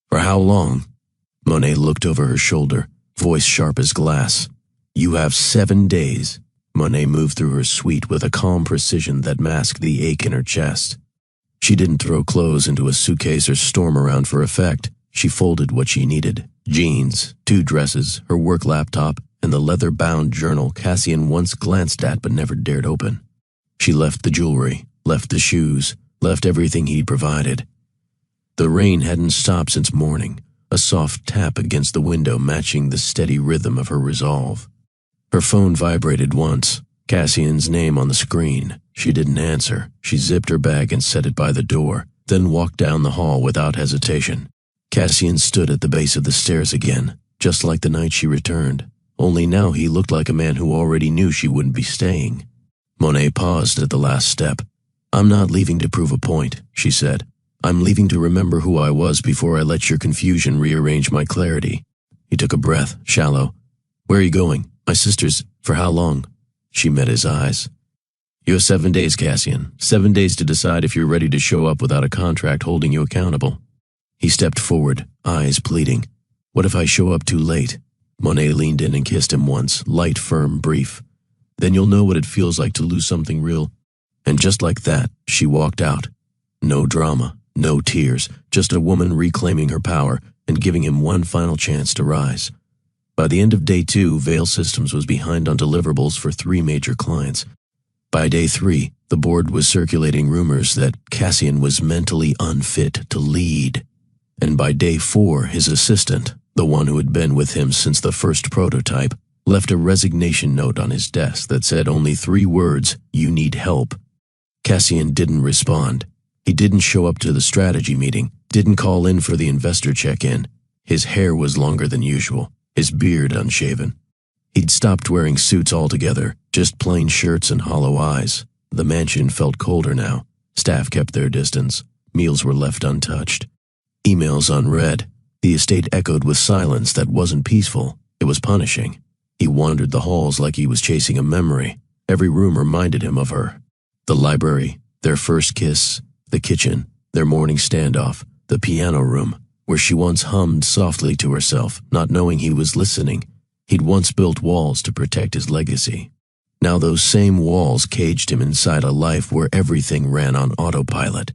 For how long? Monae looked over her shoulder, voice sharp as glass. You have 7 days. Monae moved through her suite with a calm precision that masked the ache in her chest. She didn't throw clothes into a suitcase or storm around for effect. She folded what she needed. Jeans, 2 dresses, her work laptop, and the leather-bound journal Cassian once glanced at but never dared open. She left the jewelry, left the shoes, left everything he'd provided. The rain hadn't stopped since morning, a soft tap against the window matching the steady rhythm of her resolve. Her phone vibrated once, Cassian's name on the screen. She didn't answer. She zipped her bag and set it by the door, then walked down the hall without hesitation. Cassian stood at the base of the stairs again, just like the night she returned, only now he looked like a man who already knew she wouldn't be staying. Monae paused at the last step. I'm not leaving to prove a point, she said. I'm leaving to remember who I was before I let your confusion rearrange my clarity. He took a breath, shallow. Where are you going? My sister's. For how long? She met his eyes. You have 7 days, Cassian. 7 days to decide if you're ready to show up without a contract holding you accountable. He stepped forward, eyes pleading. What if I show up too late? Monae leaned in and kissed him once, light, firm, brief. Then you'll know what it feels like to lose something real. And just like that, she walked out. No drama, no tears, just a woman reclaiming her power and giving him one final chance to rise. By the end of day 2, Veil Systems was behind on deliverables for 3 major clients. By day 3, the board was circulating rumors that Cassian was mentally unfit to lead. And by day 4, his assistant, the one who had been with him since the first prototype, left a resignation note on his desk that said only 3 words, "You need help." Cassian didn't respond. He didn't show up to the strategy meeting, didn't call in for the investor check-in. His hair was longer than usual, his beard unshaven. He'd stopped wearing suits altogether, just plain shirts and hollow eyes. The mansion felt colder now. Staff kept their distance. Meals were left untouched. Emails unread. The estate echoed with silence that wasn't peaceful. It was punishing. He wandered the halls like he was chasing a memory. Every room reminded him of her. The library, their first kiss, the kitchen, their morning standoff, the piano room, where she once hummed softly to herself, not knowing he was listening. He'd once built walls to protect his legacy. Now those same walls caged him inside a life where everything ran on autopilot.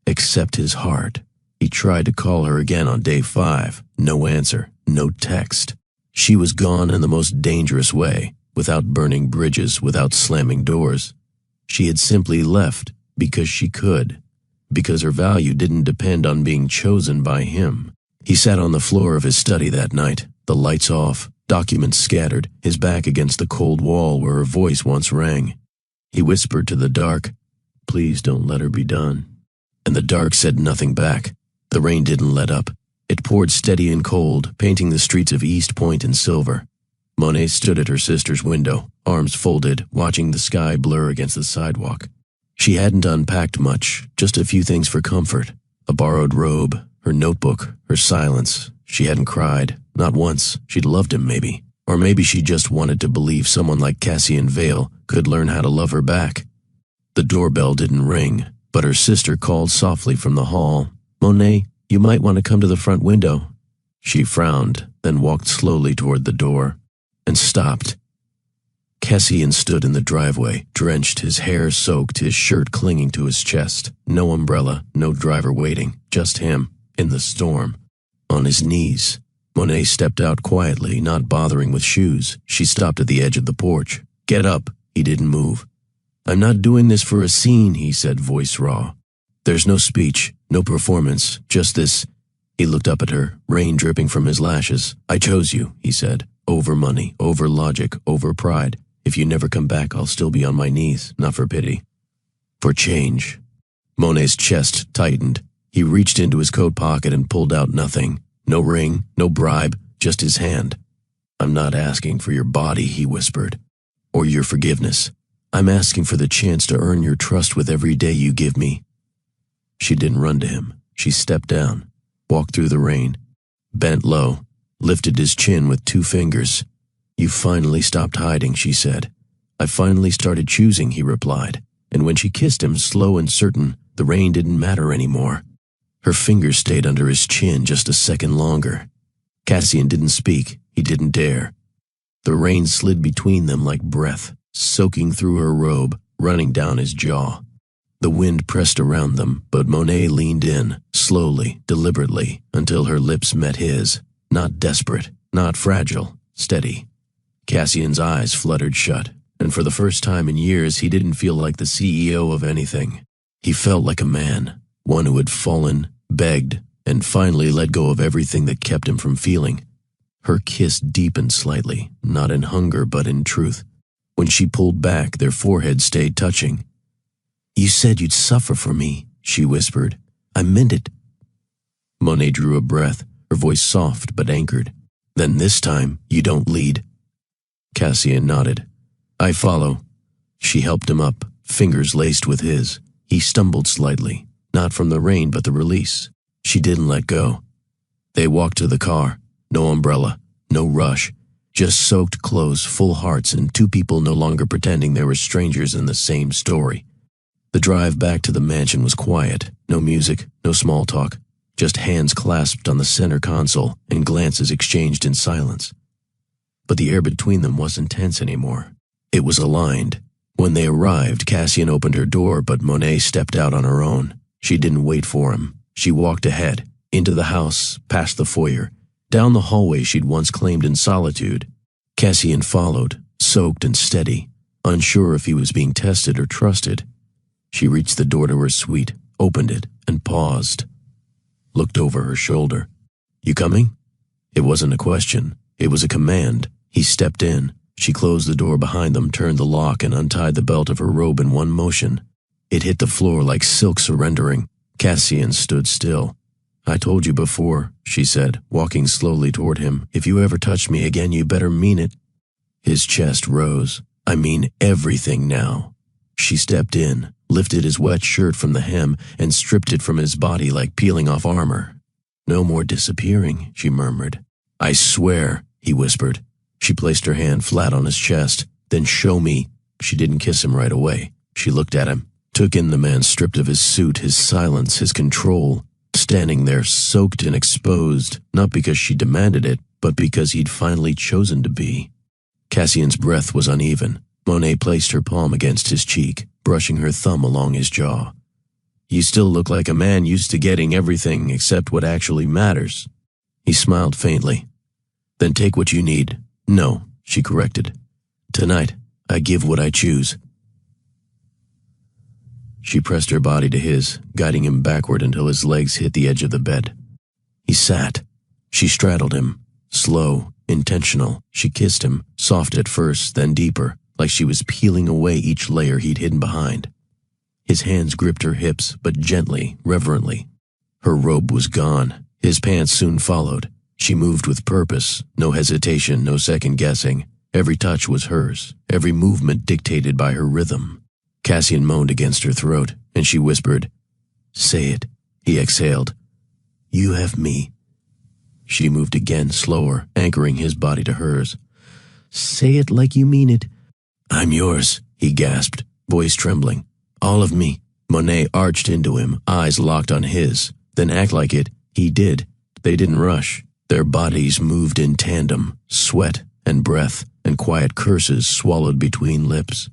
Except his heart. He tried to call her again on day 5. No answer, no text. She was gone in the most dangerous way, without burning bridges, without slamming doors. She had simply left because she could, because her value didn't depend on being chosen by him. He sat on the floor of his study that night, the lights off, documents scattered, his back against the cold wall where her voice once rang. He whispered to the dark, "Please don't let her be done." And the dark said nothing back. The rain didn't let up. It poured steady and cold, painting the streets of East Point in silver. Monae stood at her sister's window, arms folded, watching the sky blur against the sidewalk. She hadn't unpacked much, just a few things for comfort. A borrowed robe, her notebook, her silence. She hadn't cried, not once. She'd loved him maybe. Or maybe she just wanted to believe someone like Cassian Veil could learn how to love her back. The doorbell didn't ring, but her sister called softly from the hall. "Monae, you might want to come to the front window." She frowned, then walked slowly toward the door, and stopped. Cassian stood in the driveway, drenched, his hair soaked, his shirt clinging to his chest. No umbrella, no driver waiting, just him, in the storm. On his knees. Monae stepped out quietly, not bothering with shoes. She stopped at the edge of the porch. "Get up." He didn't move. "I'm not doing this for a scene," he said, voice raw. "There's no speech, no performance, just this." He looked up at her, rain dripping from his lashes. "I chose you," he said. "Over money, over logic, over pride. If you never come back, I'll still be on my knees, not for pity. For change." Monae's chest tightened. He reached into his coat pocket and pulled out nothing. No ring, no bribe, just his hand. "I'm not asking for your body," he whispered, "or your forgiveness. I'm asking for the chance to earn your trust with every day you give me." She didn't run to him. She stepped down, walked through the rain, bent low, lifted his chin with 2 fingers. "You finally stopped hiding," she said. "I finally started choosing," he replied. And when she kissed him, slow and certain, the rain didn't matter anymore. Her fingers stayed under his chin just a second longer. Cassian didn't speak. He didn't dare. The rain slid between them like breath, soaking through her robe, running down his jaw. The wind pressed around them, but Monae leaned in, slowly, deliberately, until her lips met his. Not desperate, not fragile, steady. Cassian's eyes fluttered shut, and for the first time in years he didn't feel like the CEO of anything. He felt like a man, one who had fallen, begged, and finally let go of everything that kept him from feeling. Her kiss deepened slightly, not in hunger but in truth. When she pulled back, their foreheads stayed touching. "You said you'd suffer for me," she whispered. "I meant it." Monae drew a breath, her voice soft but anchored. "Then this time, you don't lead." Cassian nodded. "I follow." She helped him up, fingers laced with his. He stumbled slightly, not from the rain but the release. She didn't let go. They walked to the car. No umbrella, no rush, just soaked clothes, full hearts, and 2 people no longer pretending they were strangers in the same story. The drive back to the mansion was quiet. No music, no small talk, just hands clasped on the center console and glances exchanged in silence. But the air between them wasn't tense anymore. It was aligned. When they arrived, Cassian opened her door, but Monae stepped out on her own. She didn't wait for him. She walked ahead, into the house, past the foyer, down the hallway she'd once claimed in solitude. Cassian followed, soaked and steady, unsure if he was being tested or trusted. She reached the door to her suite, opened it, and paused. Looked over her shoulder. "You coming?" It wasn't a question. It was a command. He stepped in. She closed the door behind them, turned the lock, and untied the belt of her robe in one motion. It hit the floor like silk surrendering. Cassian stood still. "I told you before," she said, walking slowly toward him. "If you ever touch me again, you better mean it." His chest rose. "I mean everything now." She stepped in, lifted his wet shirt from the hem, and stripped it from his body like peeling off armor. "No more disappearing," she murmured. "I swear," he whispered. She placed her hand flat on his chest. "Then show me." She didn't kiss him right away. She looked at him, took in the man stripped of his suit, his silence, his control, standing there soaked and exposed, not because she demanded it, but because he'd finally chosen to be. Cassian's breath was uneven. Monae placed her palm against his cheek, brushing her thumb along his jaw. "You still look like a man used to getting everything except what actually matters." He smiled faintly. "Then take what you need." "No," she corrected. "Tonight, I give what I choose." She pressed her body to his, guiding him backward until his legs hit the edge of the bed. He sat. She straddled him, slow, intentional. She kissed him, soft at first, then deeper, like she was peeling away each layer he'd hidden behind. His hands gripped her hips, but gently, reverently. Her robe was gone. His pants soon followed. She moved with purpose, no hesitation, no second-guessing. Every touch was hers, every movement dictated by her rhythm. Cassian moaned against her throat, and she whispered, "Say it." He exhaled. "You have me." She moved again, slower, anchoring his body to hers. "Say it like you mean it." "I'm yours," he gasped, voice trembling. "All of me." Monae arched into him, eyes locked on his. "Then act like it." He did. They didn't rush. Their bodies moved in tandem, sweat and breath and quiet curses swallowed between lips.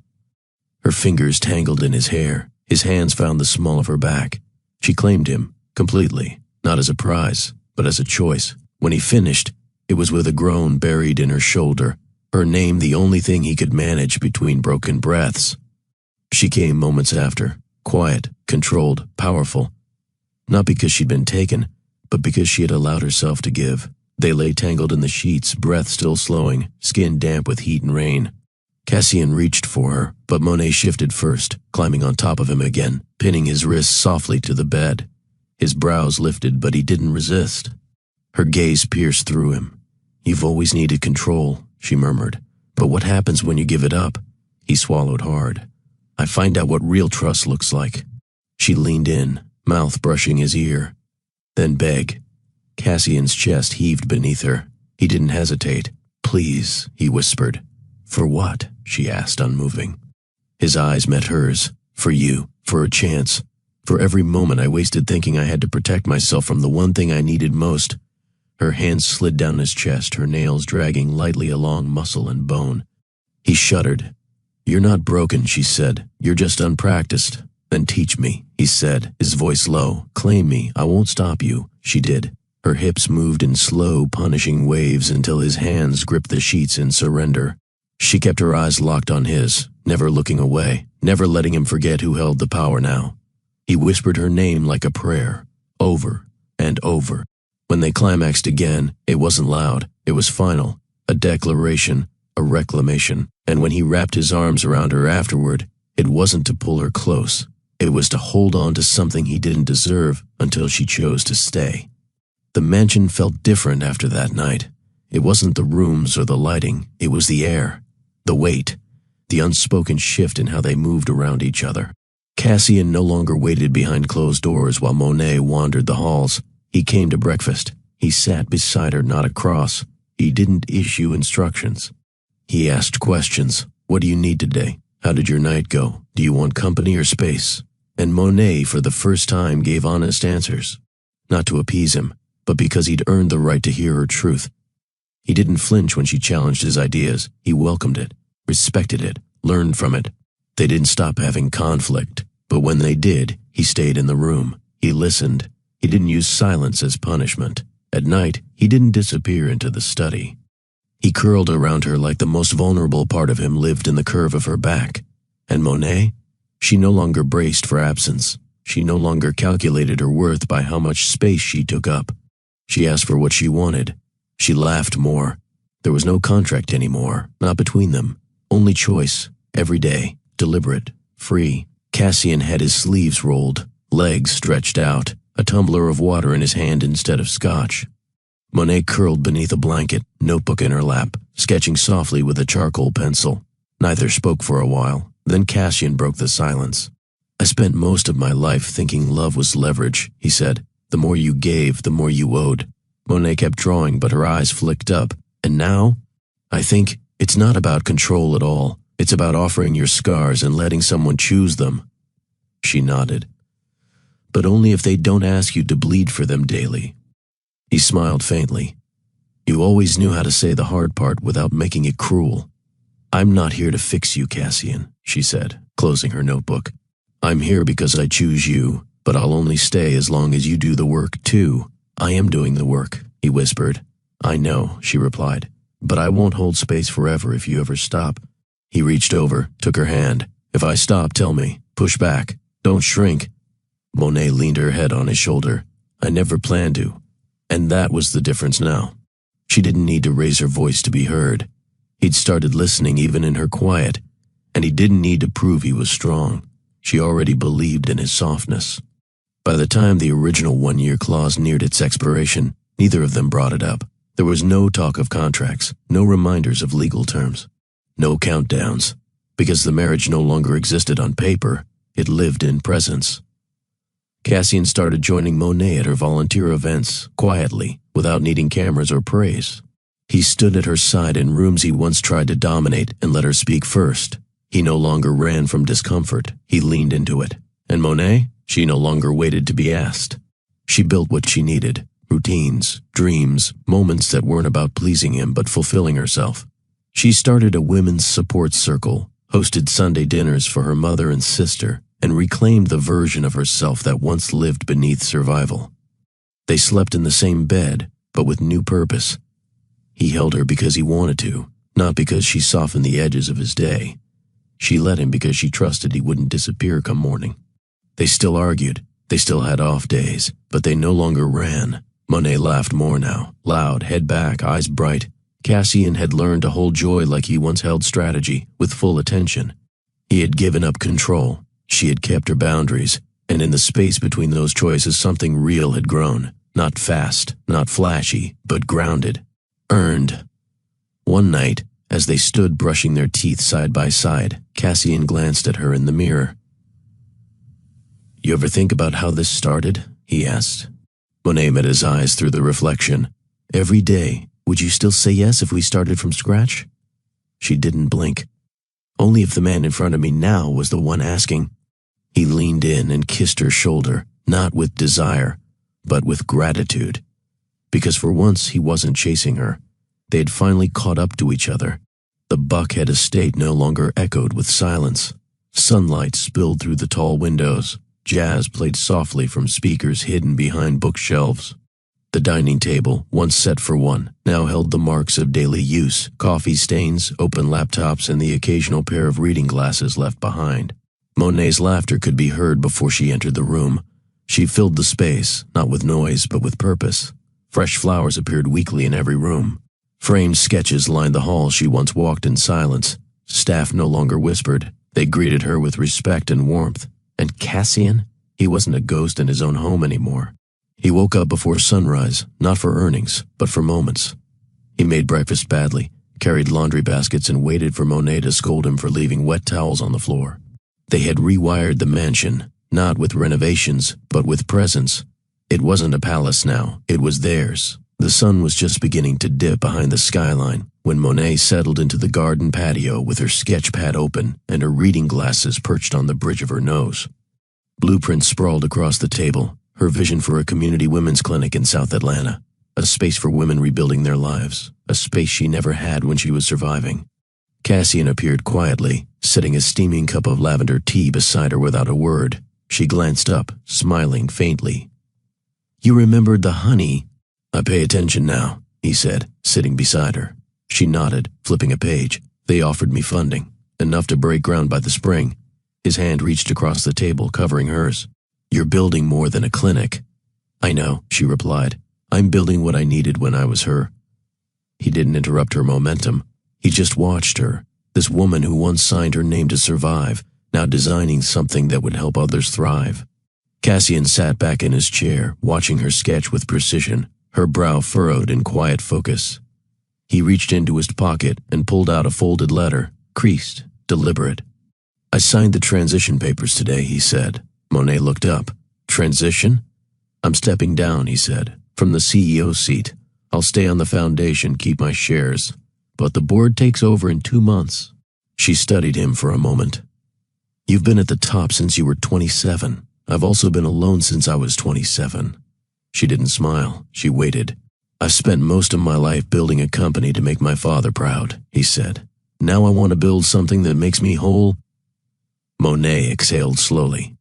Her fingers tangled in his hair. His hands found the small of her back. She claimed him, completely, not as a prize, but as a choice. When he finished, it was with a groan buried in her shoulder, her name the only thing he could manage between broken breaths. She came moments after, quiet, controlled, powerful. Not because she'd been taken, but because she had allowed herself to give. They lay tangled in the sheets, breath still slowing, skin damp with heat and rain. Cassian reached for her, but Monae shifted first, climbing on top of him again, pinning his wrists softly to the bed. His brows lifted, but he didn't resist. Her gaze pierced through him. "You've always needed control," she murmured. "But what happens when you give it up?" He swallowed hard. "I find out what real trust looks like." She leaned in, mouth brushing his ear. "Then beg." Cassian's chest heaved beneath her. He didn't hesitate. "Please," he whispered. "For what?" she asked, unmoving. His eyes met hers. "For you, for a chance. For every moment I wasted thinking I had to protect myself from the one thing I needed most." Her hands slid down his chest, her nails dragging lightly along muscle and bone. He shuddered. "You're not broken," she said. "You're just unpracticed." "Then teach me," he said, his voice low. "Claim me. I won't stop you." She did. Her hips moved in slow, punishing waves until his hands gripped the sheets in surrender. She kept her eyes locked on his, never looking away, never letting him forget who held the power now. He whispered her name like a prayer, over and over. When they climaxed again, it wasn't loud, it was final, a declaration, a reclamation. And when he wrapped his arms around her afterward, it wasn't to pull her close. It was to hold on to something he didn't deserve until she chose to stay. The mansion felt different after that night. It wasn't the rooms or the lighting, it was the air, the weight, the unspoken shift in how they moved around each other. Cassian no longer waited behind closed doors while Monae wandered the halls. He came to breakfast. He sat beside her, not across. He didn't issue instructions. He asked questions. "What do you need today? How did your night go? Do you want company or space?" And Monae, for the first time, gave honest answers. Not to appease him, but because he'd earned the right to hear her truth. He didn't flinch when she challenged his ideas. He welcomed it, respected it, learned from it. They didn't stop having conflict, but when they did, he stayed in the room. He listened. He didn't use silence as punishment. At night, he didn't disappear into the study. He curled around her like the most vulnerable part of him lived in the curve of her back. And Monae? She no longer braced for absence. She no longer calculated her worth by how much space she took up. She asked for what she wanted. She laughed more. There was no contract anymore, not between them. Only choice, every day, deliberate, free. Cassian had his sleeves rolled, legs stretched out, a tumbler of water in his hand instead of scotch. Monae curled beneath a blanket, notebook in her lap, sketching softly with a charcoal pencil. Neither spoke for a while. Then Cassian broke the silence. "I spent most of my life thinking love was leverage," he said. "The more you gave, the more you owed." Monae kept drawing, but her eyes flicked up. "And now? I think it's not about control at all. It's about offering your scars and letting someone choose them." She nodded. "But only if they don't ask you to bleed for them daily." He smiled faintly. "You always knew how to say the hard part without making it cruel." "I'm not here to fix you, Cassian," she said, closing her notebook. "I'm here because I choose you, but I'll only stay as long as you do the work too." "I am doing the work," he whispered. "I know," she replied, "but I won't hold space forever if you ever stop." He reached over, took her hand. "If I stop, tell me. Push back. Don't shrink." Monae leaned her head on his shoulder. "I never planned to." And that was the difference now. She didn't need to raise her voice to be heard. He'd started listening even in her quiet, and he didn't need to prove he was strong. She already believed in his softness. By the time the original one-year clause neared its expiration, neither of them brought it up. There was no talk of contracts, no reminders of legal terms, no countdowns, because the marriage no longer existed on paper, it lived in presence. Cassian started joining Monae at her volunteer events, quietly, without needing cameras or praise. He stood at her side in rooms he once tried to dominate and let her speak first. He no longer ran from discomfort, he leaned into it. And Monae? She no longer waited to be asked. She built what she needed, routines, dreams, moments that weren't about pleasing him but fulfilling herself. She started a women's support circle, hosted Sunday dinners for her mother and sister, and reclaimed the version of herself that once lived beneath survival. They slept in the same bed, but with new purpose. He held her because he wanted to, not because she softened the edges of his day. She let him because she trusted he wouldn't disappear come morning. They still argued. They still had off days, but they no longer ran. Monae laughed more now, loud, head back, eyes bright. Cassian had learned to hold joy like he once held strategy, with full attention. He had given up control. She had kept her boundaries, and in the space between those choices something real had grown. Not fast, not flashy, but grounded. Earned. One night, as they stood brushing their teeth side by side, Cassian glanced at her in the mirror. "You ever think about how this started?" he asked. Monae met his eyes through the reflection. "Every day, would you still say yes if we started from scratch?" She didn't blink. Only if the man in front of me now was the one asking. He leaned in and kissed her shoulder, not with desire, but with gratitude. Because for once he wasn't chasing her. They had finally caught up to each other. The Buckhead estate no longer echoed with silence. Sunlight spilled through the tall windows. Jazz played softly from speakers hidden behind bookshelves. The dining table, once set for one, now held the marks of daily use, coffee stains, open laptops, and the occasional pair of reading glasses left behind. Monae's laughter could be heard before she entered the room. She filled the space, not with noise, but with purpose. Fresh flowers appeared weekly in every room. Framed sketches lined the hall she once walked in silence. Staff no longer whispered. They greeted her with respect and warmth. And Cassian? He wasn't a ghost in his own home anymore. He woke up before sunrise, not for earnings, but for moments. He made breakfast badly, carried laundry baskets, and waited for Monae to scold him for leaving wet towels on the floor. They had rewired the mansion, not with renovations, but with presence. It wasn't a palace now, it was theirs. The sun was just beginning to dip behind the skyline when Monae settled into the garden patio with her sketch pad open and her reading glasses perched on the bridge of her nose. Blueprints sprawled across the table, her vision for a community women's clinic in South Atlanta, a space for women rebuilding their lives, a space she never had when she was surviving. Cassian appeared quietly, setting a steaming cup of lavender tea beside her without a word. She glanced up, smiling faintly. "You remembered the honey?" "I pay attention now," he said, sitting beside her. She nodded, flipping a page. "They offered me funding, enough to break ground by the spring." His hand reached across the table, covering hers. "You're building more than a clinic." "I know," she replied. "I'm building what I needed when I was her." He didn't interrupt her momentum. He just watched her, this woman who once signed her name to survive, now designing something that would help others thrive. Cassian sat back in his chair, watching her sketch with precision, her brow furrowed in quiet focus. He reached into his pocket and pulled out a folded letter, creased, deliberate. "I signed the transition papers today," he said. Monae looked up. "Transition?" "I'm stepping down," he said, "from the CEO seat. I'll stay on the foundation, keep my shares. But the board takes over in 2 months." She studied him for a moment. "You've been at the top since you were 27. I've also been alone since I was 27. She didn't smile. She waited. "I've spent most of my life building a company to make my father proud," he said. "Now I want to build something that makes me whole." Monae exhaled slowly.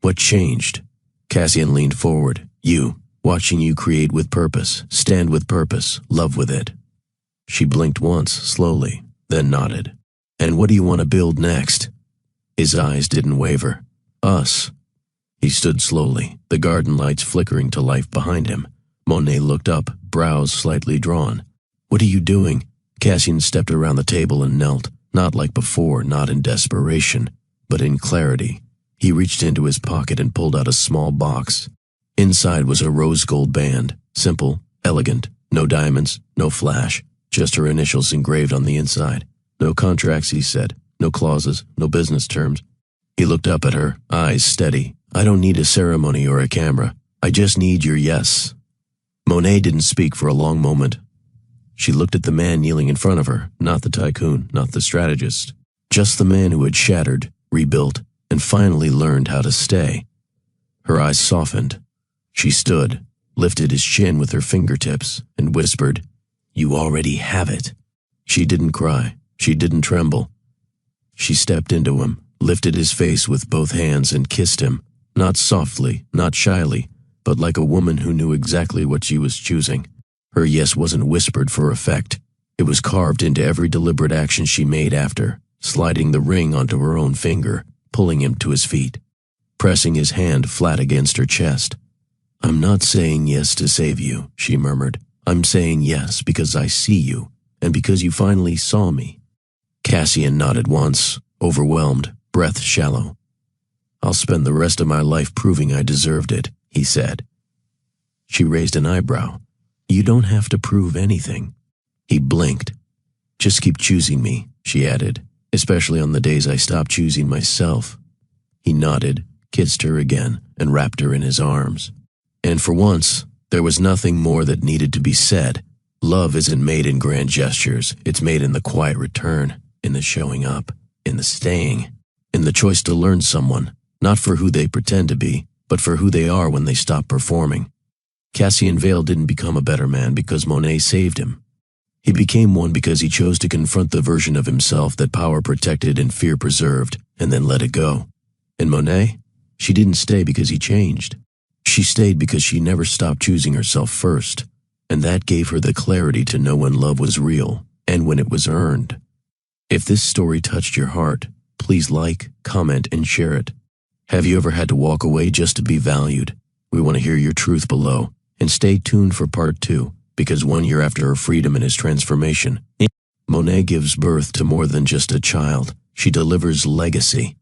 "What changed?" Cassian leaned forward. "You. Watching you create with purpose, stand with purpose, love with it." She blinked once, slowly, then nodded. "And what do you want to build next?" His eyes didn't waver. "Us." He stood slowly, the garden lights flickering to life behind him. Monae looked up, brows slightly drawn. "What are you doing?" Cassian stepped around the table and knelt, not like before, not in desperation, but in clarity. He reached into his pocket and pulled out a small box. Inside was a rose gold band, simple, elegant, no diamonds, no flash, just her initials engraved on the inside. "No contracts," he said, "no clauses, no business terms." He looked up at her, eyes steady. "I don't need a ceremony or a camera. I just need your yes." Monae didn't speak for a long moment. She looked at the man kneeling in front of her, not the tycoon, not the strategist. Just the man who had shattered, rebuilt, and finally learned how to stay. Her eyes softened. She stood, lifted his chin with her fingertips, and whispered, "You already have it." She didn't cry. She didn't tremble. She stepped into him, lifted his face with both hands and kissed him, not softly, not shyly, but like a woman who knew exactly what she was choosing. Her yes wasn't whispered for effect. It was carved into every deliberate action she made after, sliding the ring onto her own finger, pulling him to his feet, pressing his hand flat against her chest. "I'm not saying yes to save you," she murmured. "I'm saying yes because I see you, and because you finally saw me." Cassian nodded once, overwhelmed, breath shallow. "I'll spend the rest of my life proving I deserved it," he said. She raised an eyebrow. "You don't have to prove anything." He blinked. "Just keep choosing me," she added, "especially on the days I stop choosing myself." He nodded, kissed her again, and wrapped her in his arms. And for once, there was nothing more that needed to be said. Love isn't made in grand gestures. It's made in the quiet return, in the showing up, in the staying, in the choice to learn someone, not for who they pretend to be, but for who they are when they stop performing. Cassian Vale didn't become a better man because Monae saved him. He became one because he chose to confront the version of himself that power protected and fear preserved, and then let it go. And Monae? She didn't stay because he changed. She stayed because she never stopped choosing herself first, and that gave her the clarity to know when love was real and when it was earned. If this story touched your heart, please like, comment, and share it. Have you ever had to walk away just to be valued? We want to hear your truth below, and stay tuned for part 2, because 1 year after her freedom and his transformation, Monae gives birth to more than just a child. She delivers legacy.